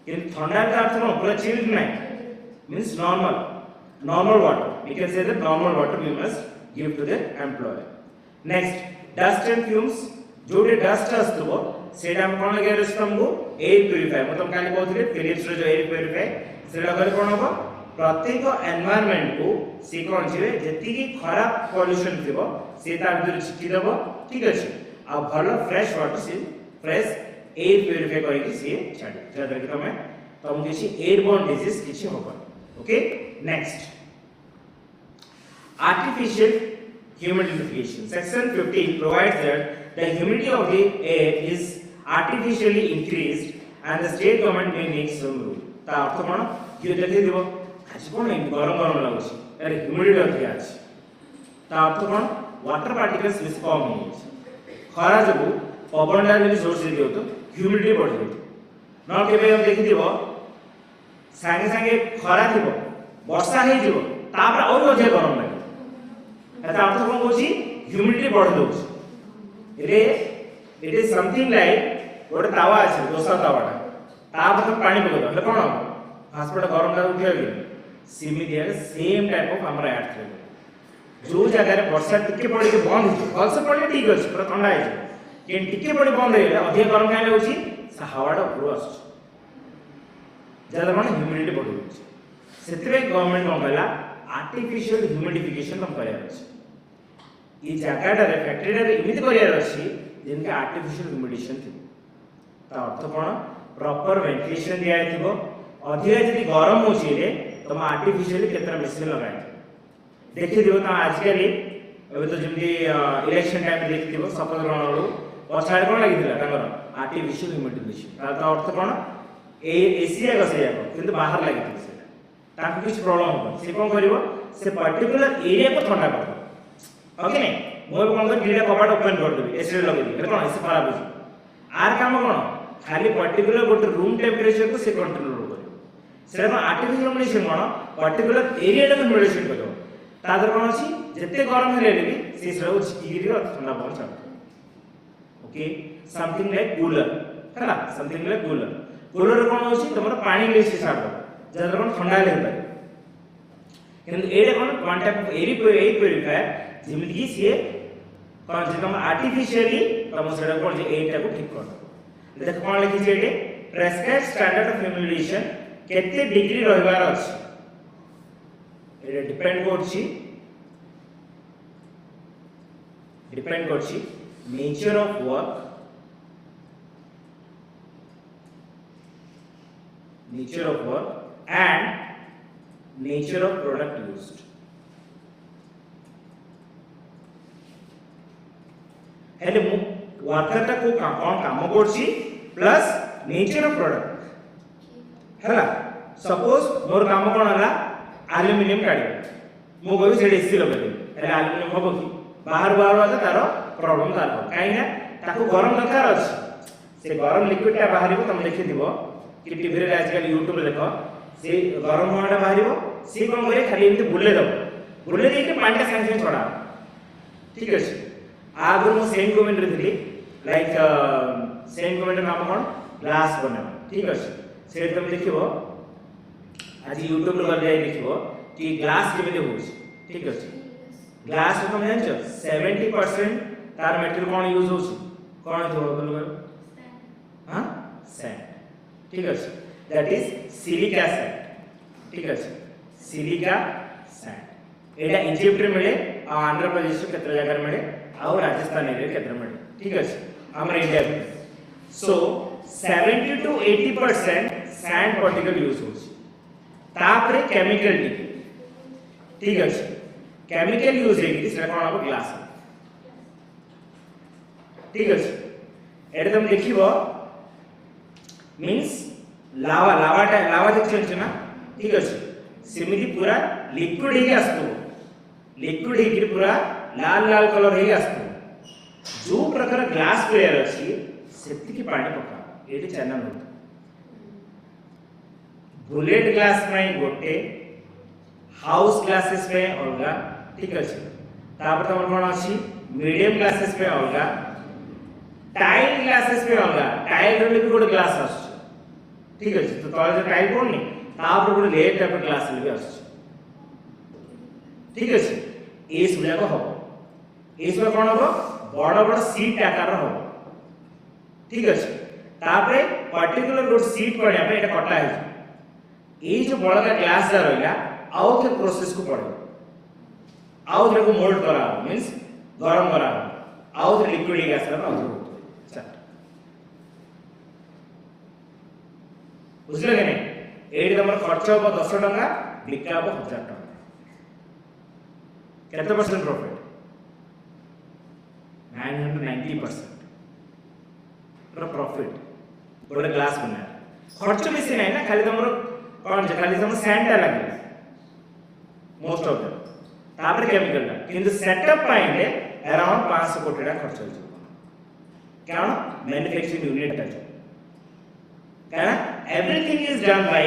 किन ठंडा का अर्थ न पूरा चिल्ड नै means normal water we can say that normal water we must give to the employer next dust and fumes जोडे डस्ट आस्तबो सेडा हम कोन लगे रस हमको एयर प्यूरिफायर मतलब काली कहथिले फिलिप्स रो जो एयर प्यूरिफायर सेडा करे कोन हो प्रत्येक एनवायरनमेंट को से कोन छिवे जति की खराब पोल्यूशन थिबो से तार भीतर छिटी देबो ठीक अछि आ भलो फ्रेश वाटर से फ्रेश एयर प्यूरिफाई करै कि से छाडी जदर कि तम किछि एयरबोर्न डिजीज किछि होबो okay next artificial humidification section 15 provides that the humidity of the air is artificially increased and the state government may make some rule ता अर्थ कोन कि देखि दिबो आज कोन गरम गरम लागुछि अरे ह्यूमिडिटी अधिक अछि ता अर्थ कोन वाटर पार्टिकल्स बेस कम होइछ खरा जबु पवन डाल भी सोर्स दियो तो ह्यूमिडिटी बढ़ जाय न केबे हम देखि दिबो संगे संगे खरा दिबो वर्षा हे दिबो तापर और अधिक गरम लागे ता अर्थ कोन होछि ह्यूमिडिटी बढ़ दोछि रे इट इज समथिंग लाइक गोटे तावा अछि दोसा तावाटा तापर पानी पके दले कोन हॉस्पिटल गरम का उठिया गेल सिमी दिया सेम टाइप ऑफ हमरा एड थे जो जगह रे वर्षा टिके पड़ी के बंद हो फल से पड़ले ठीक अछि पूरा ठंडा है के टिके पड़ी बंद हे अधिक गरम काहे होछि से हवाटा ऊपर आछ जदा मन ह्यूमिडिटी बढ़ होछि सेतरे गवर्नमेंट कोन कहला आर्टिफिशियल ह्यूमिडिफिकेशन हम करे अछि ई जगहटा रे फैक्ट्री रे इमिति करियर अछि जिनके आर्टिफिशियल ह्यूमिडिफिकेशन थिबो ता अर्थ कोन प्रॉपर वेंटिलेशन दिया थिबो अधिक जदी गरम होछि रे तम आर्टिफिशियल केतरा मशीन लगाय देखि दिबो ता आज के एबे तो जेमदी इलेक्शन टाइम में देखि दिबो सपोज रणळू पछाड़ कोन लागिदिला तांगर आर्टिफिशियल ह्यूमिडिफिकेशन ता अर्थ कोन ए एसिया गसेया किंतु बाहर लागिदिला सेटा ताकि कुछ प्रॉब्लम हो से कोन करिवो से पर्टिकुलर एरिया को ठंडा कर ओके नै मोर कोन कर गिरा कबाट ओपन कर देबी एसी लगे दी कोन एसी खराब हो आर काम कोन खाली पर्टिकुलर गोटे रूम टेंपरेचर को से कंट्रोल करिवो सेटा आर्टिफिशियल ह्यूमिडिफिकेशन कोन पर्टिकुलर एरिया टा ह्यूमिडिफिकेशन करिवो तादर कोन अछि जत्ते गरम हेले भी से सब छिगिरी ठंडा पवन छाड़ ओके समथिंग लाइक कूलर हैला समथिंग लाइक कूलर कूलर कोन अछि तमर पानी ले से छाड़ दो जदर कोन ठंडा ले पारे किंतु एडे कोन one type of air purifier जेमिति कि से कोन जे तम आर्टिफिशियली तम सेडा कोन जे एटा को ठीक कर देख कौन लिखी है प्रेस्क्राइब स्टैंडर्ड ऑफ ह्यूमिलिएशन केते डिग्री रहबार अछि एटा डिपेंड करछि nature of work and nature of product used हेले मु वर्कर ता को कोन काम करछि प्लस नेचर ऑफ प्रोडक्ट हैला सपोज मोर काम कोन हला एल्युमिनियम काढी मु गयो से एसी लगे हेले एल्युमिनियम होबो कि बाहर बाहर तार प्रॉब्लम तार काई ना ताको गरम दरकार अछि से गरम लिक्विड ता बाहरिबो तुम देखि दिबो कि टीवी रे आजकल यूट्यूब रे देखो से गरम होना बाहरिबो से कोन करे खाली एमते बुले दे के पानी संगे छोड़ा ठीक अछि आगु मु सेम कमेंट रे दिली लाइक सेम कमेंट नाम कोन ग्लास बने ठीक अछि से तुम देखिबो आज यूट्यूब रे गले देखिबो कि ग्लास केमे होछि ठीक अछि ग्लास तुम जानछो 70% तार मटेरियल कोन यूज होछि कोन जो बोल हां सैंड ठीक अछि दैट इज सिलिका सैंड ठीक अछि सिलिका सैंड एटा इजिप्ट रे मिले आ आंध्र प्रदेश के केत्र जगह मिले आ राजस्थान रे केत्र मिले ठीक अछि हमर इंडिया में सो 70 to 80% सैंड पार्टिकल यूज होछि तापरे केमिकल ठीक अछि केमिकल यूज हेगी से कोन अब ग्लास ठीक अछि एटा तुम देखिबो मीन्स लावा देखछ ना ठीक अछि सेमिति पूरा लिक्विड हे आस्तु लिक्विड हे पूरा लाल कलर हे आस्तु जो प्रकार ग्लास प्लेयर अछि सेति की पानी पका एटी चैनल होत बुलेट ग्लास में गोटे हाउस ग्लासेस में अलगा ठीक अछि तापर तमर कोन अछि मीडियम ग्लासेस में अलगा टाइल ग्लासेस में अलगा टाइल रे भी गोटे ग्लास अछि ठीक अछि तो तळे जे टाइल कोन नि तापर गोटे लेयर टाइप ग्लास ले अछि ठीक अछि एस बुला को हो एस में कोन हो बड़ सीट आकार हो ठीक अछि तापर पर्टिकुलर रोड सीट पड़े पे एटा कटा है ए जो बड़ का ग्लास जा रहला आउ के प्रोसेस को पड़े आउ रे को मोल्ड करा मींस गरम करा आउ रे लिक्विड गैस रा आउ बुझले कि नहीं एडी तमर खर्च हो 10 टका बिका हो 1000 टका केते परसेंट प्रॉफिट 990% रो प्रॉफिट गोटे ग्लास बना खर्च बेसी नहीं ना खाली तमर कोन जे खाली तम सैंड लागे मोस्ट ऑफ देम तापर केमिकल दा किंतु सेटअप पाइले अराउंड 500 कोटी टा खर्च हो कारण मैन्युफैक्चरिंग यूनिट टा कारण everything is done by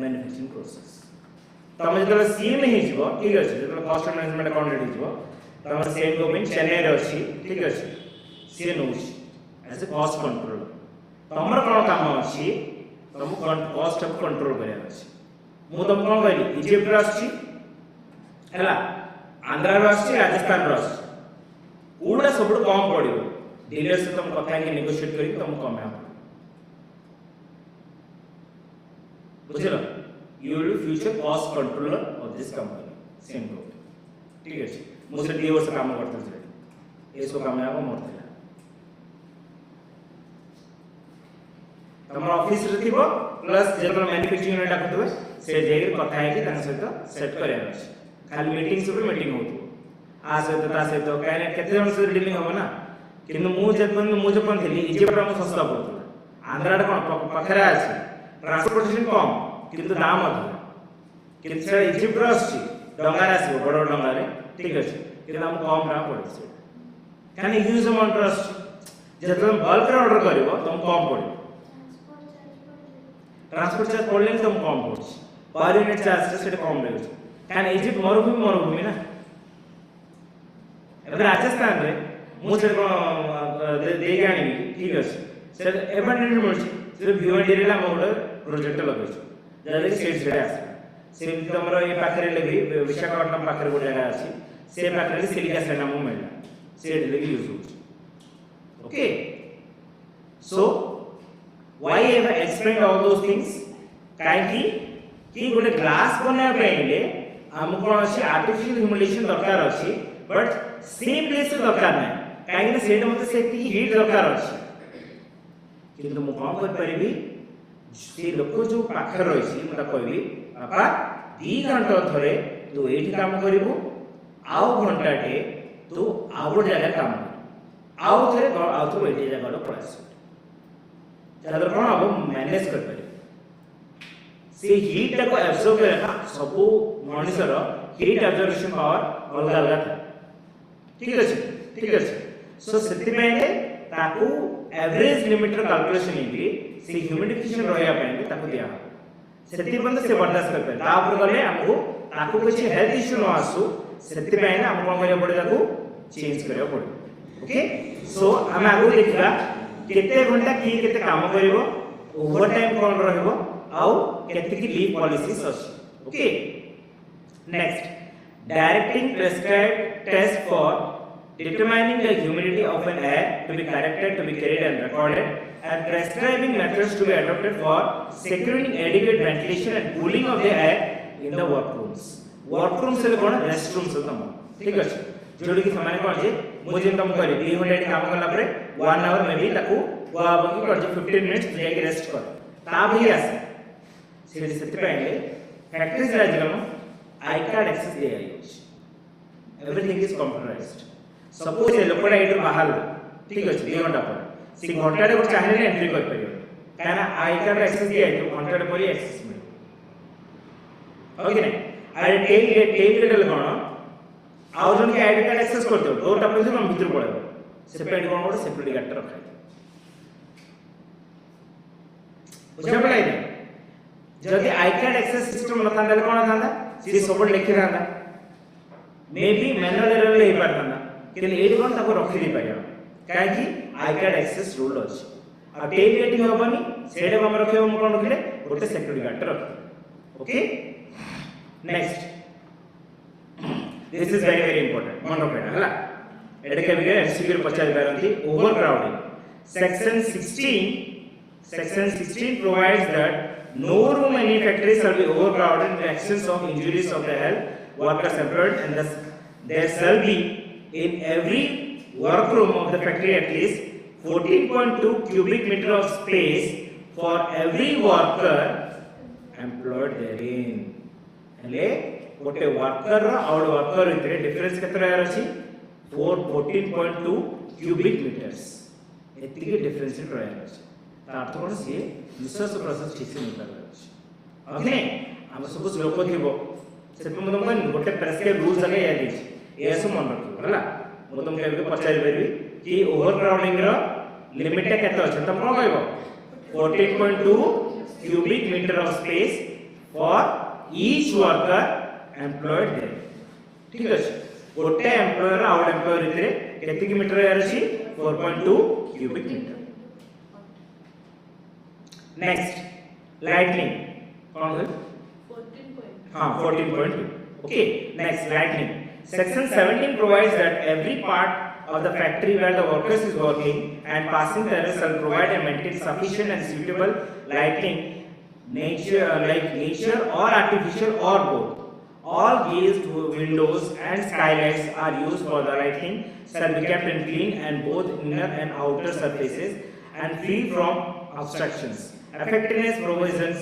manufacturing process तम जतले सीएम हे जिवो ठीक अछि जतले कॉस्ट मैनेजमेंट अकाउंटेंट हे जिवो तम सेम गवर्नमेंट चेन्नई रे अछि ठीक अछि सी नोस एज ए कॉस्ट कंट्रोल तमर कोन काम अछि तम कॉस्ट ऑफ कंट्रोल करे अछि मु तम कोन कहली इजिप्ट रे अछि हैला आंध्र रे अछि राजस्थान रे अछि उडा सबड कम पड़िबो डीलर से तुम कथा के नेगोशिएट करी तुम कम है बुझलो you will be future cost controller of this company same को ठीक है मुझे 2 वर्ष काम करते थे एसो काम आबो मोरतला तमर ऑफिस रे थिबो प्लस जेतन मैन्युफैक्चरिंग यूनिट आखतबे से जेगे कथा है कि तन सहित सेट करे अछि खाली मीटिंग सुबह मीटिंग होतो आ सहित ता सहित काहे केते जन से डीलिंग हो ना किंतु मु जपन थी इजिप्ट रे सस्ता पड़ता आंध्र कोन पाखरे अछि ट्रांसपोर्टेशन कम किंतु दाम अधिक किंतु से इजिप्ट रे अछि डंगा रे आसी बड़ डंगा रे ठीक अछि किंतु हम कम दाम पड़छ काहे यूज अमाउंट ट्रस्ट जेतन बल्क रे ऑर्डर करबो तुम कम पड़ो ट्रांसपोर्ट चार्ज पड़ले तुम कम पड़छ पर यूनिट चार्ज से कम ले काहे इजिप्ट मरुभूमि ना एबे राजस्थान रे मु से दे गाणी ठीक अछि से एबंडेंट मिलछि से भिवांडी रे हम ओडर प्रोजेक्ट लगै छै जले सेट सेट आसे से तमरो ए पाखरे लेबी विशाखापट्टनम पाखरे गोटे जगह अछि से पाखरे सिलिका सेना मु मिलला सेट लेबी यूज होछि okay So why I have explained all those things? काहे कि गोटे ग्लास बना पइले हम कोन अछि आर्टिफिशियल ह्यूमिडिफिकेशन दरकार अछि बट सेम प्लेस रे दरकार नै काहे कि सेट मते सेति हीट दरकार अछि किंतु मु कोन कर परिबी से लोक जो पाखर रहिछि मता कहबी बाबा 2 घंटा थरे तू एठी काम करिवो आउ घंटाटे तू आउ जगह काम कर आउ थरे आउ तो एठी जगह पड़ास जादर कोन अब मैनेज कर परिबी से हीट को एब्जॉर्ब करे ना सब मनुष्यर हीट एब्जॉर्प्शन पावर अलग अलग था ठीक अछि सो सेति पहिले ताकू एवरेज लिमिटर कैलकुलेशन इली से ह्यूमिडिफिकेशन रहया पहिले ताकू दिया सेति बंद से बर्दाश्त कर ता ऊपर गले हमको ताकू कुछ हेल्थ इश्यू न आसु सेति पहिले हम कोन करिया पड़े ताकू चेंज करिया पड़े ओके सो हम आगु देखिबा केते घंटा की केते काम करिवो ओवर टाइम कोन रहइबो आउ केते की लीव पॉलिसीज अछि okay next directing prescribed test for determining the humidity of an air to be corrected to be carried and recorded and prescribing methods to be adopted for securing adequate ventilation and cooling of the air in the workrooms से कोन restrooms तम ठीक अछि जोडी की समान कोन जे मु जे काम करी 2 घंटा काम करला परे 1 आवर में भी ताकू बाकी कर जे 15 मिनट्स जाय के रेस्ट कर ता भी आसे से पहले फैक्ट्रीज राजगम आई कार्ड एक्सेस दे everything is computerized suppose a लोकडा एटर बाहर ठीक अछि 2 घंटा पर से घंटा रे चाहे एंट्री कर परियो काना आई कार्ड एक्सेस दे आइतो घंटा रे परी एक्सेस मिल ओके नै आरे टेल गेट कोन आउ जन के आईडी कार्ड एक्सेस करतो डोर टाप हम भीतर पळेबो सेपरेट कोन गोटे सेपरेट गार्ड रखा बुझा पड़ाई जदि आई कार्ड एक्सेस सिस्टम न थांदा कोन थांदा सी सब लिखि थांदा मे बी मैनुअल एरर ले पारताना कि एडी कोन ताको रखि दे पारिया काहे कि आई कार्ड एक्सेस रूल अछि आ टेल गेटिंग होबनी सेडे हम रखियो हम कोन रखले गोटे सिक्योरिटी गार्ड रख okay next this is very important मन रखना हला एडे के बिगे एमसीक्यू रे पचारि पारंती over crowding section 16 provides that no room any factory shall be overcrowded in the absence of injuries of the health workers employed and thus there shall be in every workroom of the factory at least 14.2 cubic meter of space for every worker employed therein hele gote worker ro out worker vitre difference ketra yaar achi 14.2 cubic meters etiki difference in yaar achi अर्थ कोन से निश्वास प्रश्वास ठीक से निकल अछि okay हम सब लोक थिबो से तुम मन गोटे प्रेस्क्राइब रूल्स आगे या दिछि एसो मन रखिबो हला मो तुम केबे पचारि बेबी कि ओवर क्राउडिंग रो लिमिट केते अछि तुम कोन कहबो 14.2 cubic metre of space for each worker employed there ठीक अछि गोटे एम्प्लॉयर आउट एम्प्लॉयर रे केते की मीटर यार अछि 4.2 क्यूबिक मीटर Next, lightning. कौन है? 14.2. हाँ, 14.2. Okay. Next, lightning. Section 17 provides that every part of the factory where the workers is working and passing the areas shall provide and maintain sufficient and suitable lighting, nature or artificial or both. All glazed windows and skylights are used for the lighting shall be kept in clean and both inner and outer surfaces and free from obstructions. Effectiveness provisions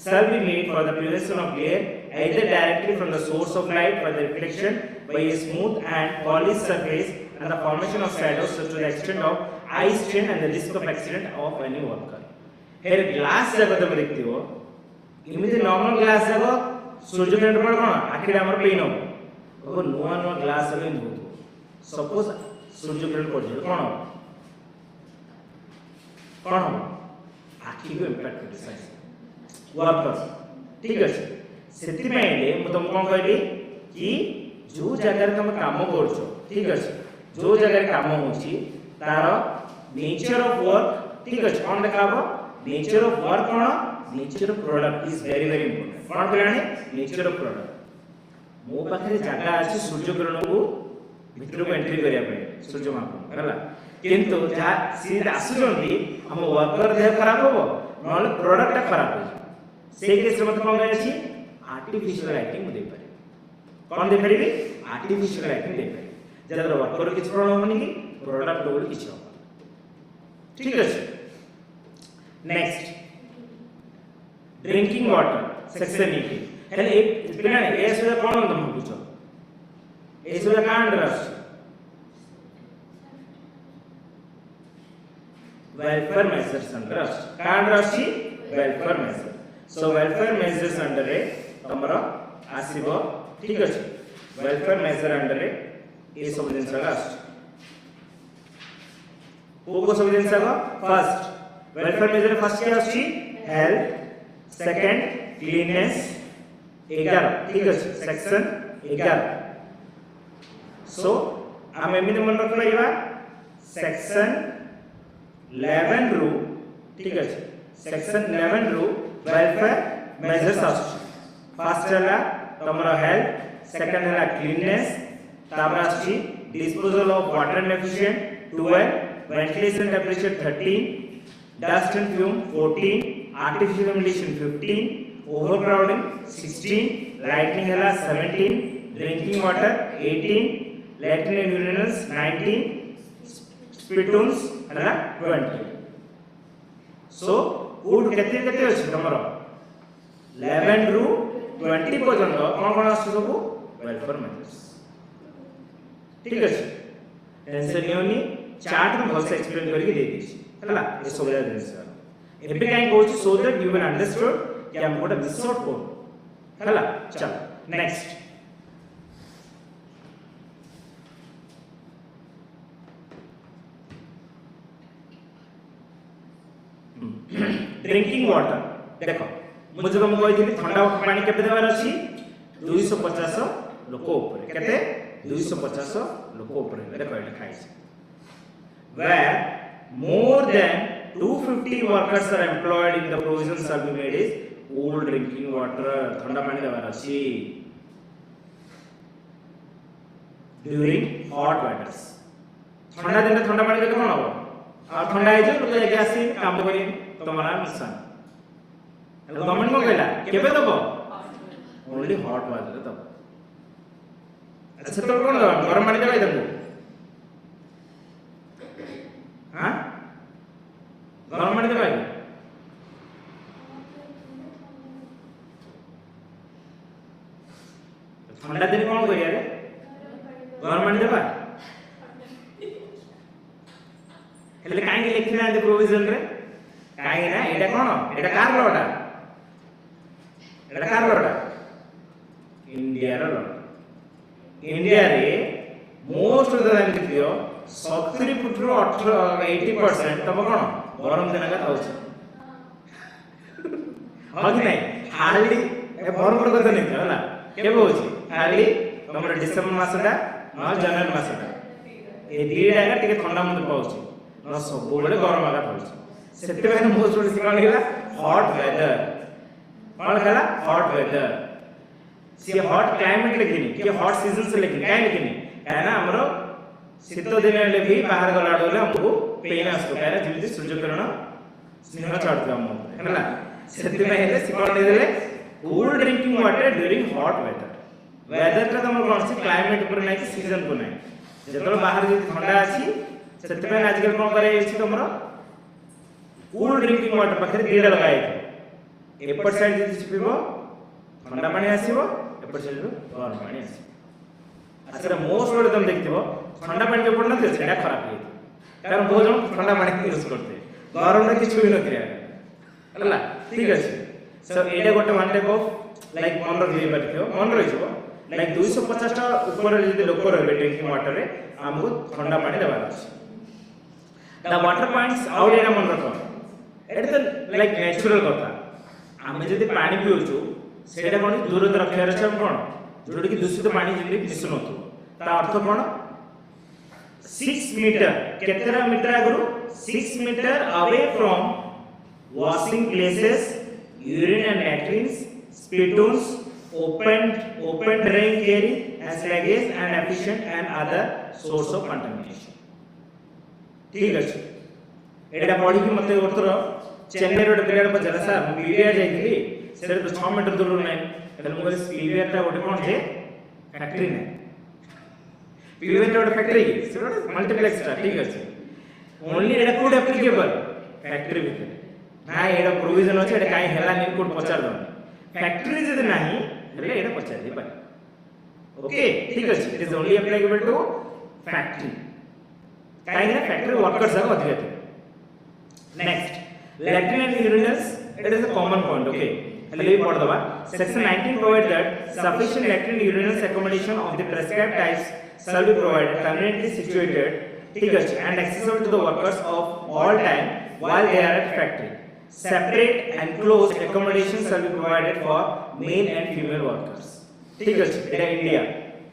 shall be made for the prevention of glare either directly from the source of light by the reflection by a smooth and polished surface and the formation of shadows to the extent of eye strain and the risk of accident of any worker. Here glass jago तुम देखते हो इमिति normal glass जागो सूर्य किरण पड़ कोन आखिर हमर pen हो अब नुआ नुआ ग्लास जागो इन हो सपोज सूर्य किरण पड़ जे कोन आखि को इंपैक्ट कर साइज वर्कर्स ठीक अछि सेति पहिले म तुम कोन कहली कि जो जगह रे तुम काम करछो ठीक अछि जो जगह रे काम होछि तार नेचर ऑफ वर्क ठीक अछि कोन देखाबो नेचर ऑफ वर्क कोन nature of product is very important कोन कहलानी नेचर ऑफ प्रोडक्ट मो पाखरे जगह अछि सूर्य किरण को भितर को एंट्री करिया पे सूर्य माप हला किंतु जहाँ सीधे आसुचंती हम वर्कर देह खराब होबो नले प्रोडक्ट खराब हो से केस मत कोन अछि आर्टिफिशियल लाइटिंग दे पारे कोन दे पारिबे आर्टिफिशियल लाइटिंग दे पारे जदर वर्कर किछ प्रॉब्लम होनी कि प्रोडक्ट बोल किछ हो ठीक अछि नेक्स्ट ड्रिंकिंग वाटर सेक्शन 18 हेले ए पिना ए सुदा कोन तुम बुझो ए सुदा कांड रस welfare measures under us कांड राशि welfare measure so welfare measures under रे तमरा आसीबो ठीक अछि welfare measure under रे ए सब दिन सगा को सब दिन सगा फर्स्ट welfare measure फर्स्ट के अछि health second cleanliness 11 ठीक अछि सेक्शन 11 so हम एमिने मन रख लइबा सेक्शन 11 रू ठीक है सेक्शन 11 रू वेलफेयर मेजर्स आछी फर्स्ट हला तमरा हेल्थ सेकंड हला क्लीननेस तापर आछी disposal of water and efficient 12 ventilation temperature 13 dust and fume 14 artificial ventilation 15 overcrowding 16 lightning हला 17 drinking water 18 latrine and urinals 19 स्पिटून्स हला 20 सो गुड केते केते अछि तमरो 11 रु 20 पर्यंत कोन कोन आछ सब वेलफेयर मेजर्स ठीक अछि टेंशन नियोनी चार्ट में बहुत एक्सप्लेन करके दे दिछि हला ए सब दिन सर एबे काई कहू so that you will understand कि हम गोटे विशेष कोड हला चल नेक्स्ट ड्रिंकिंग वाटर देखो मुझे तुम कहि ठंडा पानी केते देबार अछि 250 लोक ऊपर केते 250 लोक ऊपर देखो एटा खाइ छै where more than 250 workers are employed in the provision shall be made is cool drinking water ठंडा पानी देबार अछि during hot weathers ठंडा दिन ठंडा पानी देले कोन हो आ ठंडा है जो लोग एक आसी काम करी तुम्हारा मिशन गवर्नमेंट को कहला केबे दबो ओनली हॉट वाटर दबो अच्छा तो कोन गरम पानी देबे दबो हां गरम पानी देबे ठंडा दिन कोन करिया रे गरम पानी देबा हेले काहे लिखिना दे प्रोविजन रे काहे ना एटा कोन एटा कार लॉटा एटा कार लॉटा इंडिया रो इंडिया रे मोस्ट ऑफ द टाइम देखियो 70 फुट रो 80% तब कोन गरम दिन का थाउछ हगी नै हाली ए बरम रो कथा नै हला केबे होची हाली तमर डिसेंबर मासटा न जनवरी मासटा ए दीडा का टिके ठंडा मुंद पाउची न सब बेले गरम आगा थाउछ सेते बेले मोस्ट ऑफ कोन हिला हॉट वेदर कोन हला हॉट वेदर सी हॉट क्लाइमेट लेकिन कि हॉट सीजन से लेकिन काहे लेकिन है ना हमरो शीत दिन ले भी बाहर गला डोले हमको पेन आसतो काहे जेमिति सूर्य किरण स्नेह छाड़तो हम हला सेते बेले सिकोन देले cool drinking water during hot weather weather का हमर कोन से क्लाइमेट ऊपर नै कि सीजन को नै जेतलो बाहर जे ठंडा अछि सेते बेले आजकल कोन करे अछि तमरो कूल ड्रिंकिंग वाटर पाखे दीडा लगाए एपर साइड जे छिपिबो ठंडा पानी आसीबो एपर साइड रो गरम पानी आसीबो अच्छा मोस्ट वाले तुम देखथिबो ठंडा पानी जो पड़ना सेटा खराब हे कारण बहुत जन ठंडा पानी यूज करते गरम रे किछु भी न करिया हला ठीक अछि सो एडा गोटे वन टाइप ऑफ लाइक मन रही बाटियो मन रही छबो लाइक 250 टा ऊपर जदी लोक रहबे ड्रिंकिंग वाटर रे हमको ठंडा पानी देबार अछि the water points out era मन रखो एटा तो लाइक नेचुरल कथा आमे जदी पानी पिउछु सेटा कोन दूर रखियार छै हम कोन जोडी कि दूषित पानी जदी मिसु नथु ता अर्थ कोन 6 मीटर केतरा मीटर आगु 6 metre away from washing places urine and latrines spittoons open drain carry as sluggish and efficient and other source of contamination ठीक अच्छे एटा पढ़ी कि मते गोतर चेन्नई रो पिलाड पचला सर पीवीआर जाइली सेरे तो 6 मीटर दूर नै हेले मो पीवीआर ता गोटे कोन जे फैक्ट्री नै पीवीआर ता गोटे फैक्ट्री से गोटे मल्टीप्लेक्स ता ठीक अच्छे ओनली एटा कोड एप्लीकेबल फैक्ट्री भितर ना एटा प्रोविजन अछि एटा काई हेला नि कोड पचार दो फैक्ट्री जदि नाही हेले एटा पचार दे पाए ओके ठीक अछि it is only applicable to factory काई ना फैक्ट्री वर्कर्स आर अधिक थे next latrine and urinals it is a common point okay हेले पढ़ दबा section 19 provide that sufficient latrine urinals accommodation of the prescribed types shall be provided conveniently situated ठीक है and accessible to the workers of all time while they are at factory separate and closed accommodation shall be provided for male and female workers ठीक है एटा India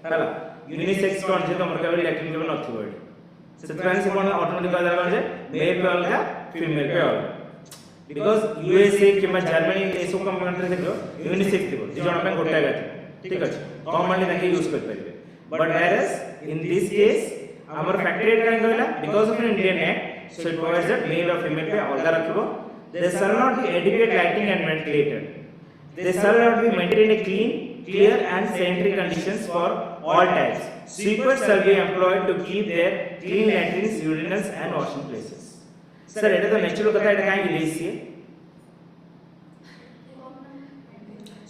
हला unisex कोन जे तमर केवल latrine केवल नथिबो एटा सेतरान से कोन automatic कहला कोन जे मेल पे अलगा फीमेल पे अलगा बिकॉज़ यूएसए किमा जर्मनी ए सब कंट्री देखो यूनिसेक्स थिबो जे जण पे गोटा गाथि ठीक है कॉमनली ताके यूज कर परिबे but whereas in this case our factory kan कहला because of an Indian act so it provides that male or female पे अलगा रखबो there shall not be adequate lighting and ventilator they shall not be maintained in clean clear and sanitary conditions for all types sweepers shall be employed to keep their clean latrines urinals and washing places sir eta to natural kotha eta kai लेसी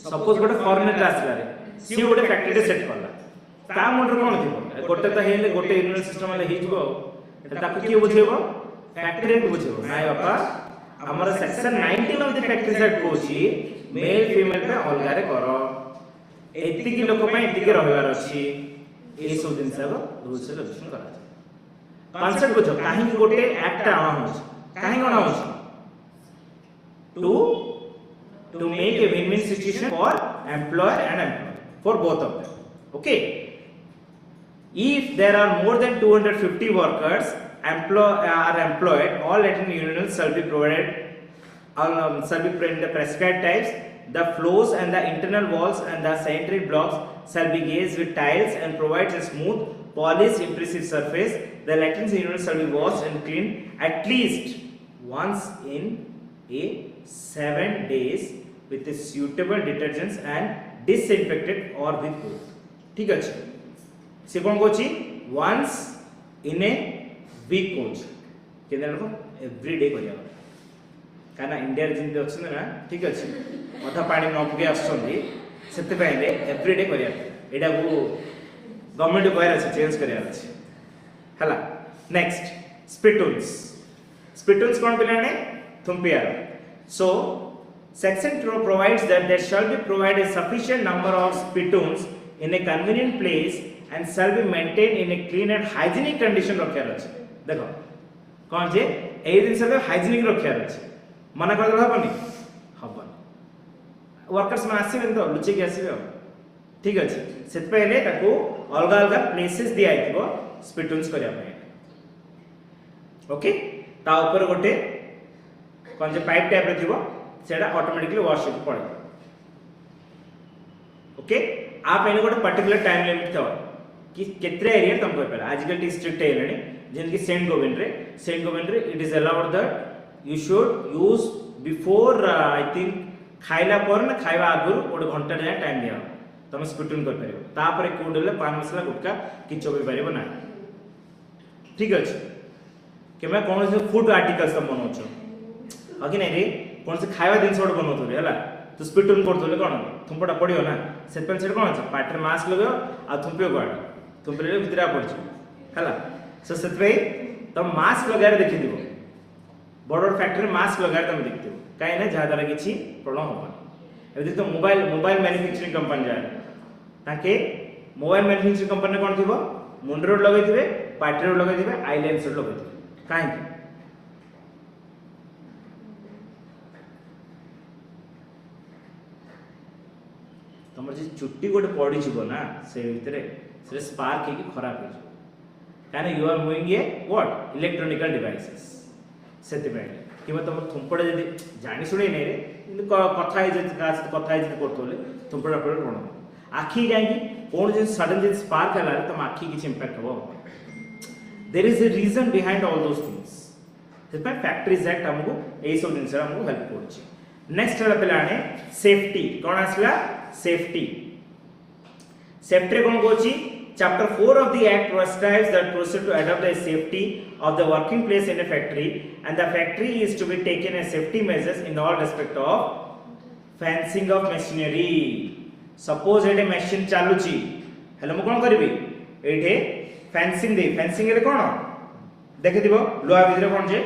suppose गोटे foreigner आसला रे सी गोटे factory set करला ता मुंडर कोन थिबो गोटे त हेले गोटे यूनिट सिस्टम ले हिजबो ताको के बुझेबो फैक्ट्री के बुझेबो नाय बापा हमर section 19 of the factory set Kochi male female पे अलगा रे करो एति की लोक पय एति के रहबार अछि ए सब दिन सब रूल्स रेगुलेशन करा कांसेप्ट बुझो काहे की गोटे एक्ट आना हो काहे कोना हो to make a win win situation for employer and employ for both of them okay if there are more than 250 workers are employed all latrine urinals shall be provided in the prescribed types the floors and the internal walls and the sanitary blocks shall be glazed with tiles and provides a smooth polished impressive surface the latrine urinals shall be washed and cleaned at least once in a 7 days with a suitable detergents and disinfected or with both ठीक अछि से कोन कोची once in a week कोच केना नको every day करिया काना इंडिया रे जिंदे अछि ना ठीक अछि अधा पानी न पके आछंदी सेते पहिले एवरी डे करिया एडा को गवर्नमेंट कहरा अछि चेंज करिया अछि हला नेक्स्ट स्पिटूल्स कोन पिलाने थुंपिया सो section 2 provides that there shall be provided a sufficient number of spittoons in a convenient place and shall be maintained in a clean and hygienic condition रखियार अछि देखो कोन जे एई दिन सब हाइजीनिक रखियार अछि मना कर हबनी हबन वर्कर्स में आसीबे तो लुचि के आसीबे ठीक अछि सेत पहले ताको अलगा अलगा प्लेसेस दिया आइतबो स्पिटून्स करिया पय ओके ता ऊपर गोटे कोन जे पाइप टाइप रे थिबो सेडा ऑटोमेटिकली वॉश हो पड़े ओके आप एने गोटे पर्टिकुलर टाइम लिमिट थवा कि केत्रे एरिया तुम कोइ पला आजकल स्ट्रिक्ट हेलनी जेन कि सेंट गोविंद रे it is allowed that you should use before I think खाइला पर ना खाइबा आगुर गोटे घंटा जाय टाइम दिया तुम स्पिटून कर परिबो तापर कोड ले पान मसला गुटका कि चोबे परिबो ना ठीक अछि केमे कोन से फूड आर्टिकल्स तुम बनोछो आगे नै रे कोन से खाइबा दिन सोड बनोतो रे हला तो स्पिटून करतले कोन थुंपडा पडियो ना सेपन सेड कोन छ पाटर मास्क लगाओ आ थुंपियो गाड थुंपले भितरा पड़छ हला सो सेतवे तम मास्क लगार देखि दिबो बड़ फैक्ट्री मास्क लगार तम देखियो काई ना जा द्वारा किछि प्रॉब्लम होबा एबे तो मोबाइल मैन्युफैक्चरिंग कंपनी जाय ताके मोबाइल मैन्युफैक्चरिंग कंपनी कोन थिबो मुंडरो लगैथिबे पाटरो लगैथिबे आईलाइनर सेट लगैथिबे काई तमर जे चुट्टी गोटे पड़ी जीवो ना से भितरे से स्पार्क हे कि खराब हे काने you are moving a what electronical devices सेते पे किबा तमर थुंपडा जदी जानि सुनै नै रे किंतु कथा हे जे कथा हे जे करतोले थुंपडा पर कोन आखी जांगी कोन जे सडन जे स्पार्क हला तम आखी किछ इंपैक्ट हो there is a reason behind all those things सेपा फैक्टरीज एक्ट हमको ए सब दिन हमको हेल्प करछि नेक्स्ट वाला पिलाने सेफ्टी कोन आसला सेफ्टी सेफ्टी कोन कोछि Chapter 4 of the Act prescribes that procedure to adopt a safety of the working place in a factory, and the factory is to be taken as safety measures in all respect of fencing of machinery. Suppose a machine chaluchi, hello मु कोन करबी एठे fencing दे fencing रे कोन देखि दिबो लोहा भितर कोन जे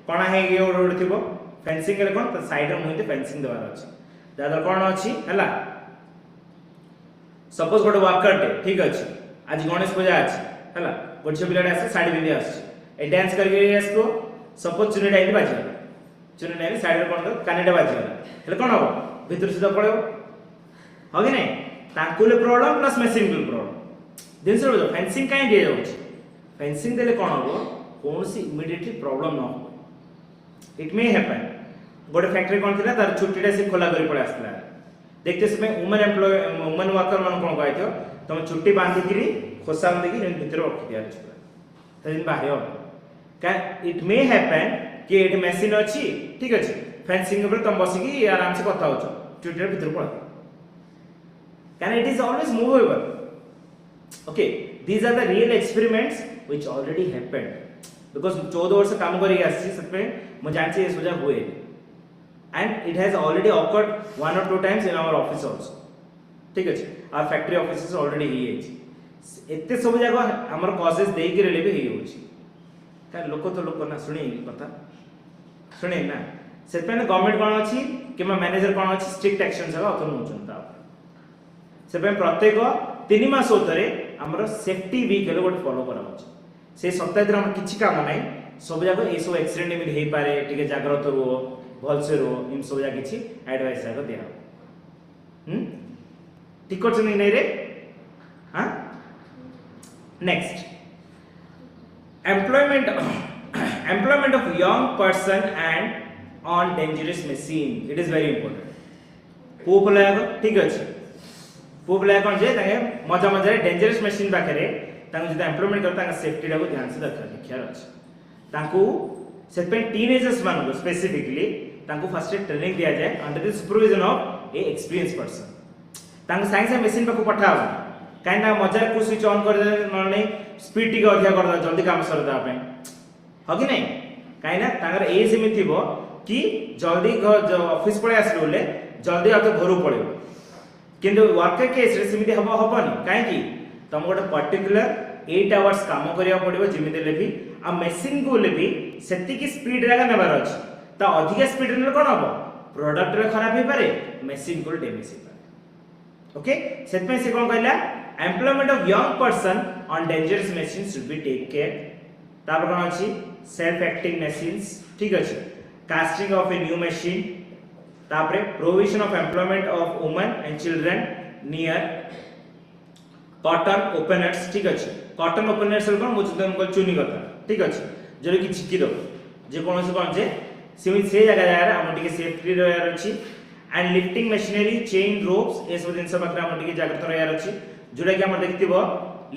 कोना हे गे odd थिबो fencing रे कोन त साइड रे मुते फेंसिंग देवार अछि दादा कोन अछि हला सपोज गोटे वर्कर डे ठीक अछि आज गणेश पूजा अछि हला गोटे पिलाडे आसे साड़ी पिंदी आछि ए डांस करके आसतो सपोज चुनी डाइल बाजिला चुनी डाइल साइड रे कोन कानेटा बाजिला हेले कोन हो भितर सीधा पळेओ हो कि नै ताकुले प्रॉब्लम प्लस मशीन को प्रॉब्लम दिन से फेंसिंग काई दे जाउछ फेंसिंग देले कोन हो कोनसी इमीडिएटली प्रॉब्लम न हो इट मे हैपन गोटे फैक्ट्री कोन थिला तार छुट्टीटा से खोला करी पळे आसला देखते समय वुमेन एम्प्लॉय वुमेन वर्कर मन कोन कहैथो तुम छुट्टी बांधी किरी खोसा बांधी कि भीतर रखि दिया छै तदिन बाहर हो का इट मे हैपन कि एट मशीन अछि ठीक अछि फेंसिंग ऊपर तुम बसी कि आराम से कथा होछ छुट्टी भीतर पळ can it is always movable okay these are the real experiments which already happened because 14 वर्ष काम करी आसी सतमे म जानछि ए सोजा हुए and it has already occurred one or two times in our office also ठीक अछि our factory offices already ही अछि एते सब जगह हमर कॉजेस देई के रेले भी ही होछि का लोक तो लोक ना सुनी कथा सुनी ना सेतने गवर्नमेंट कोन अछि किमा मैनेजर कोन अछि स्ट्रिक्ट एक्शन सब अथन होचंता से प्रत्येक 3 मास उतरे हमर सेफ्टी वीक हेलो गोटे फॉलो करा होछ से सप्ताह दिन हम किछि काम नै सब जगह ए सब एक्सीडेंट एमिल हे पारे ठीक जागृत रहो भल से रहो इन सब जगह किछि एडवाइस जागा दिया ठीक करछ नै रे हां next employment of young person and on dangerous machine it is very important पोपला ठीक अछि पोपला कोन जे ताके मजा मजा डेंजरस मशीन पाखरे तांको जदा एम्प्लॉयमेंट कर तांका सेफ्टी डाको ध्यान से दरकार लिखियार अछि तांको सेपे टीनेजर्स मान को स्पेसिफिकली तांको फर्स्ट ट्रेनिंग दिया जाए under the supervision of A experience person तांको साइंस मशीन पाको पठाओ काई ना मजा को स्विच ऑन कर दे नै स्पीड टिक अधिया कर दा जल्दी काम सर दा पे हो कि नै काई ना तांगर एज में थिबो कि जल्दी ऑफिस पळे आसलो ले जल्दी आतो घरु पळे किंतु वर्कर केस रे सिमिति हबो हबनी काई कि तुम गोटे पर्टिकुलर 8 आवर्स काम करिया पड़िबो जिमिति ले भी आ मशीन को ले भी सेति की स्पीड रे नेबार अछि त अधिक स्पीड रे कोन हबो प्रोडक्ट रे खराब हे पारे मशीन को डैमेज हे पारे ओके सेत में से कोन कहला employment of young person on dangerous machine should be take care तापर कोन अछि सेल्फ एक्टिंग मशीन्स ठीक अछि casting of a new machine तापरे provision of employment of women and children near cotton openers ठीक अछि कॉटन ओपनर्स कोन मुझदम को चुनी करता ठीक अछि जरे कि छिकी दो जे कोन से कोन जे सिमित से जगह जाय हम टिके सेफ्टी रहयार अछि and lifting machinery chain ropes ए सब दिन सब हम टिके जागृत रहयार अछि जोडा कि हम देखतिबो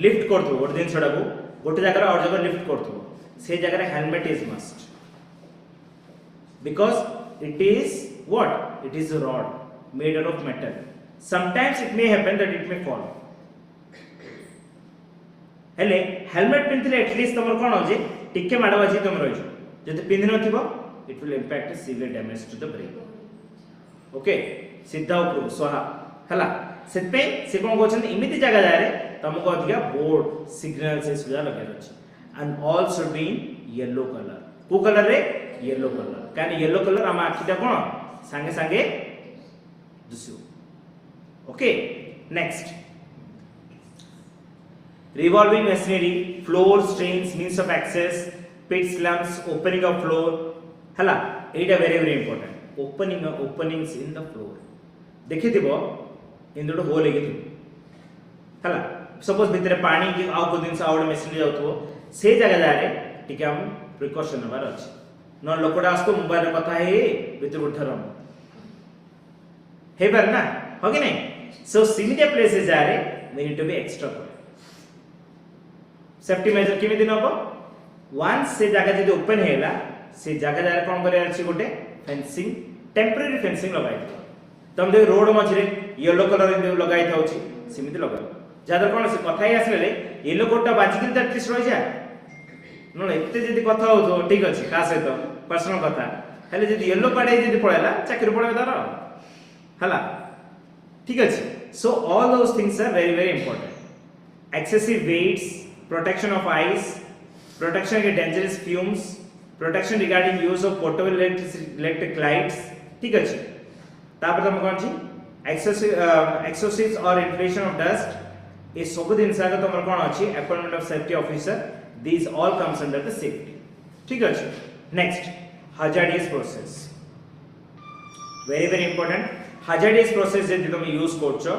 लिफ्ट करथो गोटे दिन छडा को गोटे जगह और जगह लिफ्ट करथो से जगह helmet is must because it is what it is a rod made out of metal sometimes it may happen that it may fall हेले हेलमेट पिनथिले एटलीस्ट तमर कोन हो जे टिके माड बाजी तम रहि जो जते पिन नथिबो it will impact severe damage to the brain okay सीधा ऊपर सोहा हला सेते से कोन कहछन इमिति जगह जाय रे तमको अधिका बोर्ड सिग्नल से सुजा लगे अछि and all should be in yellow colour को कलर रे येलो कलर काने येलो कलर हम आखिटा कोन संगे संगे दुसु okay next revolving machinery floor strains means of access pit slumps opening of floor hela Etah very very important openings in the floor देखि दिबो इन दोड होल हेगे हला सपोज भितरे पानी कि आउ को दिन से आउड मशीन जाउथो से जगह जा रे टिके हम प्रिकॉशन नबार अछि न लोकडा आस्तो मोबाइल रे कथा हे भितर उठरम हे बर ना हो कि नहीं सो सिमिलर प्लेसेस जा रे we need to be extra safety measure किमि दिन हबो वन्स से जगह जब ओपन हैला से जगह जगह कौन करे अछि गोटे फेंसिंग टेम्पररी फेंसिंग लगाई दियो तुम देख रोड मझे येलो कलर लगाई था सेमती लगा जहाँ कौन से कथा ही आसले येलो कोडटा बाजिक एटलिस्ट रही जाए न एत जी कथा हो ठीक अच्छे क्या सहित पर्सनल कथा हेल्ले जब येलो पाड़े जी पड़ेगा चाकरी पड़े तार है ठीक अच्छे so all those things are very very important excessive weights protection of eyes protection against dangerous fumes protection regarding use of portable electric lights ठीक अच्छे तापर तुम कौन एक्सोसिव्स और इन्फ्लेशन ऑफ डस्ट ये सब जिन तुम कौन अच्छी appointment of safety officer these all comes under the safety ठीक अच्छे next hazardous process very very important hazardous process जे तुम use करछो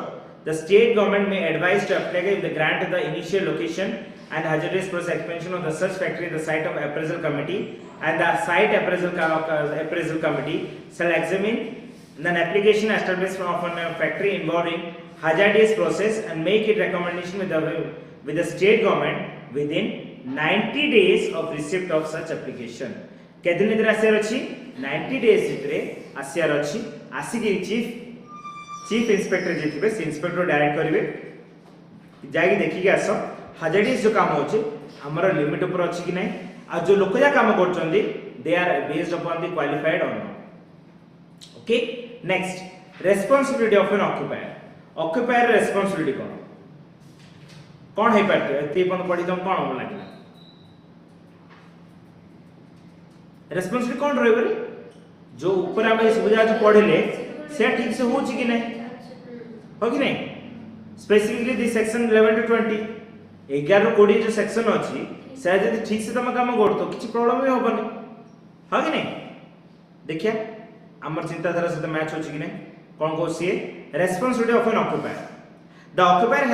the state government may advise to apply if the grant the initial location and hazardous process expansion of the such factory the site of appraisal committee and the site appraisal committee shall examine an application established of a factory involving hazardous process and make it recommendation with the state government within 90 days of receipt of such application केदिन भीतर आसियार अच्छी 90 days भितरे आसियार अच्छी आसिक chief inspector जे थिबे से inspector direct करिवे जाई देखि आस हाजार्डियस जो काम होचे हमर लिमिट ऊपर अच्छी कि नै आ जो लोक जा काम करचंदी they are based upon the qualified और not okay next responsibility of an occupier responsibility कौन है पार्टी एते पन पढी तुम कौन हो लागला रेस्पोंसिबिलिटी कौन रहे बोले जो ऊपर आम सब जगह पढ़ले से ठीक से हो कि नहीं हो कि नहीं स्पेसिफिकली दिस सेक्शन 11 to 20 11 20 जो सेक्शन अच्छी से जब ठीक से तुम काम कर तो किसी प्रॉब्लम ही होबनी हो कि नहीं देखिए आमर चिंताधारा सहित मैच हो कि नहीं कौन को सी responsibility of an occupier the occupier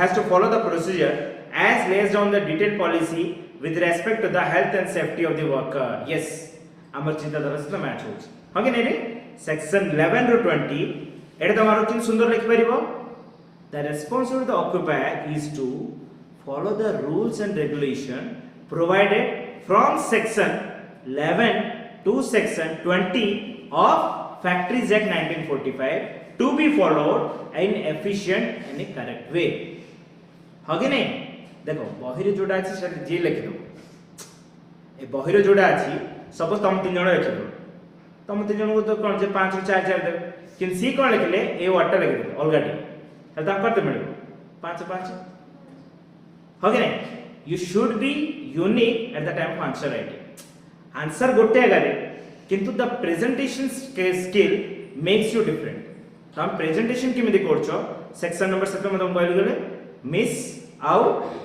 has to follow the procedure as based on the detailed policy with respect to the health and safety of the worker yes amar chinta dhara se match hoch okay nei section 11 to 20 eta tomaro kin sundar likhi paribo the responsibility of the occupier is to follow the rules and regulation provided from section 11 to section 20 of Factories Act 1945 to be followed in efficient and correct way okay nei देखो बहिरे जोड़ा अच्छी से जी लिखि दो ए बहिरे जोड़ा अच्छी सपोज तुम तीन जन लिखि दो तुम तीन जन को तो कौन जे 5 ରୁ 4 4 देबे किन सी कोन लिखले ए वर्ड लिखि दे अलगाडी त ताम करते मिलबो 5 5 हो कि नहीं you should be unique at the time of answer writing answer गोटे आगारे किंतु the presentation skill makes you different तुम प्रेजेंटेशन केमिति करछो सेक्शन नंबर 7 में तुम कहली गले मिस आउ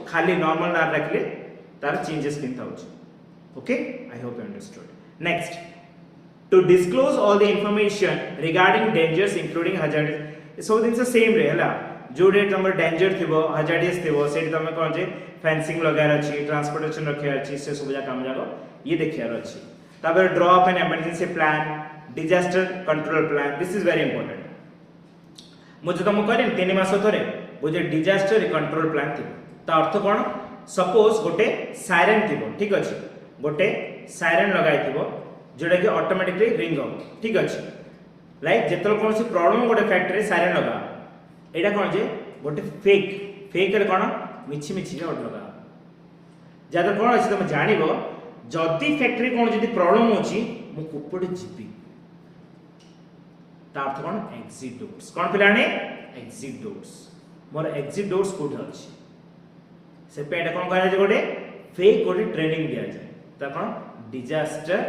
खाली नॉर्मल नाम रखले तार चेंजेस किंता होची okay I hope you understood next to disclose all the information regarding dangers including hazardous सो दिन से सेम रे हला जो डेट नंबर डेंजर थिबो hazardous थिबो सेट तमे कोन जे फेंसिंग लगार अछि ट्रांसपोर्टेशन रखे अछि से सब जा काम जाको ये देखियार अछि तापर draw up an emergency plan disaster control plan this is very important मुझे तुम करें 3 मास थरे बुझे डिजास्टर कंट्रोल प्लान थी ता अर्थ कौन सपोज गोटे साइरेन थी ठीक अच्छे गोटे साइरेन लगाई थी जोटा कि ऑटोमेटिकली रिंग हो ठीक अच्छे लाइक जितने कौन सी प्रॉब्लम गोटे फैक्ट्री साइरेन लगा एटा कौन जे गोटे फेक फेक रे कौन मिछि मिछि के लगा ज्यादा कौन अच्छे तुम जानिबो जदी फैक्ट्री कौन जदी प्रॉब्लम होची मु कुपडे जिपी ता अर्थ कौन एग्जिट डोर्स कौन पिलाने एग्जिट डोर्स मोर एग्जिट डोर्स कोड अछि से पेटा कोन करा जे गोटे फेक गोटे ट्रेनिंग दिया जाय त कोन डिजास्टर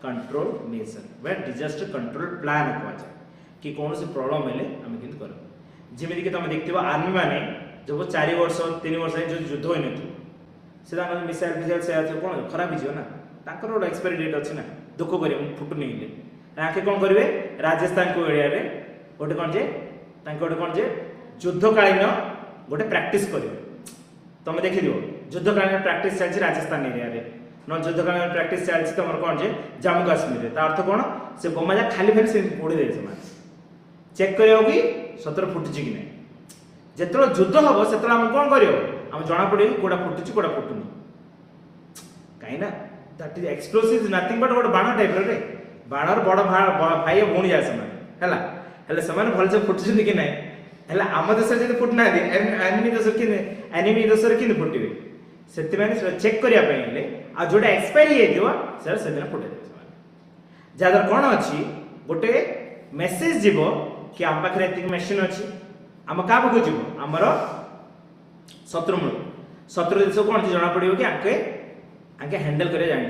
कंट्रोल मेजर वे डिजास्टर कंट्रोल प्लान को जाय कि कौन से प्रॉब्लम हेले हम किंत कर जेमिति कि तुम देखथिबो आर्मी माने जब 4 वर्ष 3 वर्ष जो युद्ध होय नथु से दान मिसाइल फिसाइल से आथि कोन खराब हिजो ना ताकर ओड एक्सपायरी डेट अछि ना दुख करियो फुटु नइले आके कोन करबे राजस्थान को एरिया रे गोटे कोन जे तांको गोटे कोन जे युद्धकालीन गोटे प्रैक्टिस करिवे तुम देखि दियो युद्धकालीन प्रैक्टिस चलछि राजस्थान एरिया रे न युद्धकालीन प्रैक्टिस चलछि तमर कोन जे जम्मू कश्मीर रे ता अर्थ कोन से गोमाजा खाली फेर से पोड़ी दे से चेक करियो कि सतर फुटछि कि नै जेतरो युद्ध हबो सेतरो हम कोन करियो हम जणा पड़े कोडा फुटछि कोडा फुटुनी ନାହିଁ ନା that is explosive nothing but गोटे बाण टाइप रे बाणर बड़ भाई भौणी जाए ସେମାନେ ହେଲା ହେଲେ ସେମାନେ ଭଲସେ ଫୁଟୁଛନ୍ତି କି ନାହିଁ ହେଲା ଆମ ଦେଶରେ ଯଦି ଫୁଟୁନାହାନ୍ତି ଏନିମି ଦେଶରେ କେମିତି ଫୁଟିବେ ସେଥିପାଇଁ ସେଟା ଚେକ୍ କରିବା ପାଇଁ ହେଲେ ଆଉ ଯୋଉଟା ଏକ୍ସପାୟରି ହେଇଥିବ ସେଟା ସେଦିନ ଫୁଟେଇ ଦେବେ ସେମାନେ ଯାହାଦ୍ୱାରା କ'ଣ ଅଛି ଗୋଟେ मेसेज जीव कि आम पाखे एतिक मेसीन अच्छी आम क्या पाक जीव आमर शत्रु मूल शत्रु देश कौन जना पड़ो कि आके आके हैंडल कर जान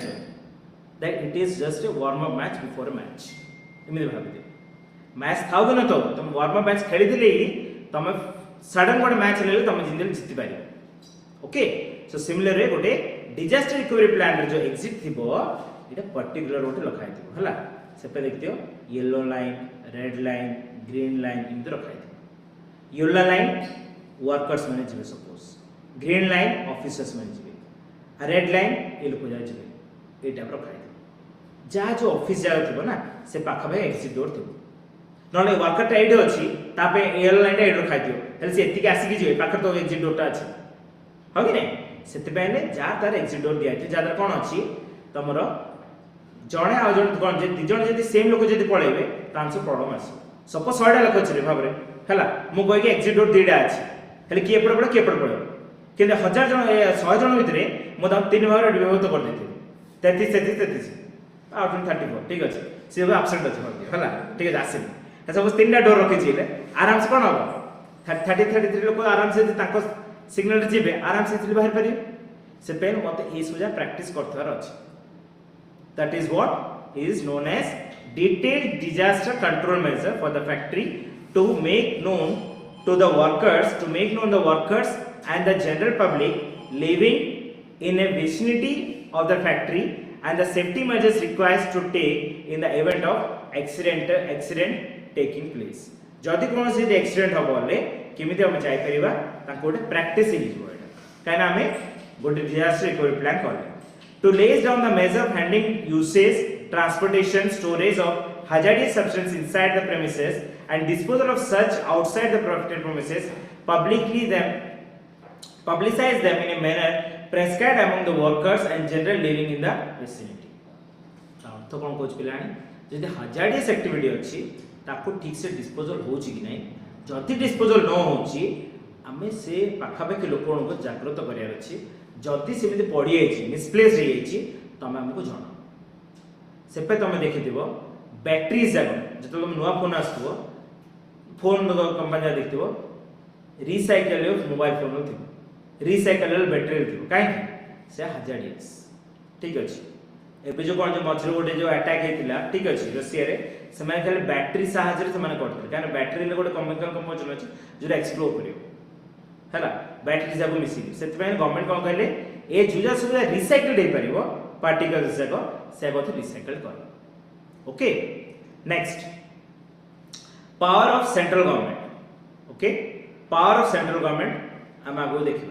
that it is just a warm up match before A match एमती भाव मैच थाउ कि न तो तुम वार्म अप मैच खेली ही तुम सडन गोटे मैच ले तुम जिंदगी जीति पार ओके सो सिमिलर गोटे डिजास्टर रिकवरी प्लान जो एग्जिट थी ये पर्टिकुलर गोटे लखाई है से देखते yellow line red line green line इमती रखाई येलो लाइन वर्कर्स मैंने जी सपोज ग्रीन लाइन ऑफिसर्स मैंने जी रेड लाइन ये लोग जाए जी ये टाइप रखाई जहाँ जो ऑफिस जगह थी ना से पाखापाखि एक्सिट डोर थी ना वर्कर ये अच्छी येलो लाइन ये रखाई दियो से एतिक आसिक जी पाखे तो एक्सिट डोरटा अच्छी हाँ कि नहीं से जहाँ तार एक्सिट डोर दिखाई जहाँ कौन अच्छी तुम जड़े आज कौन दिज जब सेम लोक जब पलैबे तो प्रॉब्लम आस सपोज 100टा लोक अच्छे भाव में है मुझे एक्सिट डोर 2टा अच्छी हेल्ले किए पड़े पड़े किए पड़े पड़े कि 1000 जन 100 जन भितर मुझे 3 भाग विभाजित कर देती 33 आउट 34 ठीक अच्छे सी आबसेंट अच्छे है ठीक है आसनी सपोज 3टा डोर रखी आराम से कौन हम 33 लोक आराम से सिग्नल जी आराम से बाहर पारे से मत ये सब प्राक्ट कर अच्छे that is what is known as detailed disaster control measure for the factory to make known the workers and the general public living in a vicinity of the factory and the safety measures required to take in the event of accident taking place जदि कौन से accident हम बोले केमिति हम जाई परिबा ताको गोटे प्रैक्टिस ही जीवो एटा काना हमें गोटे डिजास्टर रिकवरी प्लान करले to lay down the measure of handling usage, transportation, storage of hazardous substance inside the premises and disposal of such outside the protected premises, publicize them in a manner prescribed among the workers and general living in the vicinity. तो कौन coach Pilani जदि hazardous activity अच्छी ताको ठीक से disposal होची कि नहीं जदि disposal न होची आमे से पाखापाखि लोकों को जागृत करियार अच्छी जदि सेमती पड़ी जाइए मिसप्लेस हो तुम आमको जन से तुम देखि बैटेरी जगह जो तुम नुआ फोन आसो फोन कंपनी देखिव रिसाइकल मोबाइल फोन थी रिसाइकल बैटेरी थी कहीं से हाजार्डियस ठीक अच्छे एवं जो कौन जो मझे गोटे जो अटैक होता ठीक अच्छे रशिया से खाली बैटेरी साहाଯ୍य से करते कहीं बैटेरी गोटे केमिकल कंपोजिशन अच्छे जो एक्सप्लोर कर है बैटेरी जाक मिसिक से गवर्नमेंट कौन कहले ये जुजा सुविधा रिसाइकल हो पार पार्टिकल्स जाक से रिसाइकल कर okay next power of central government okay power of central government आम आगे देखिए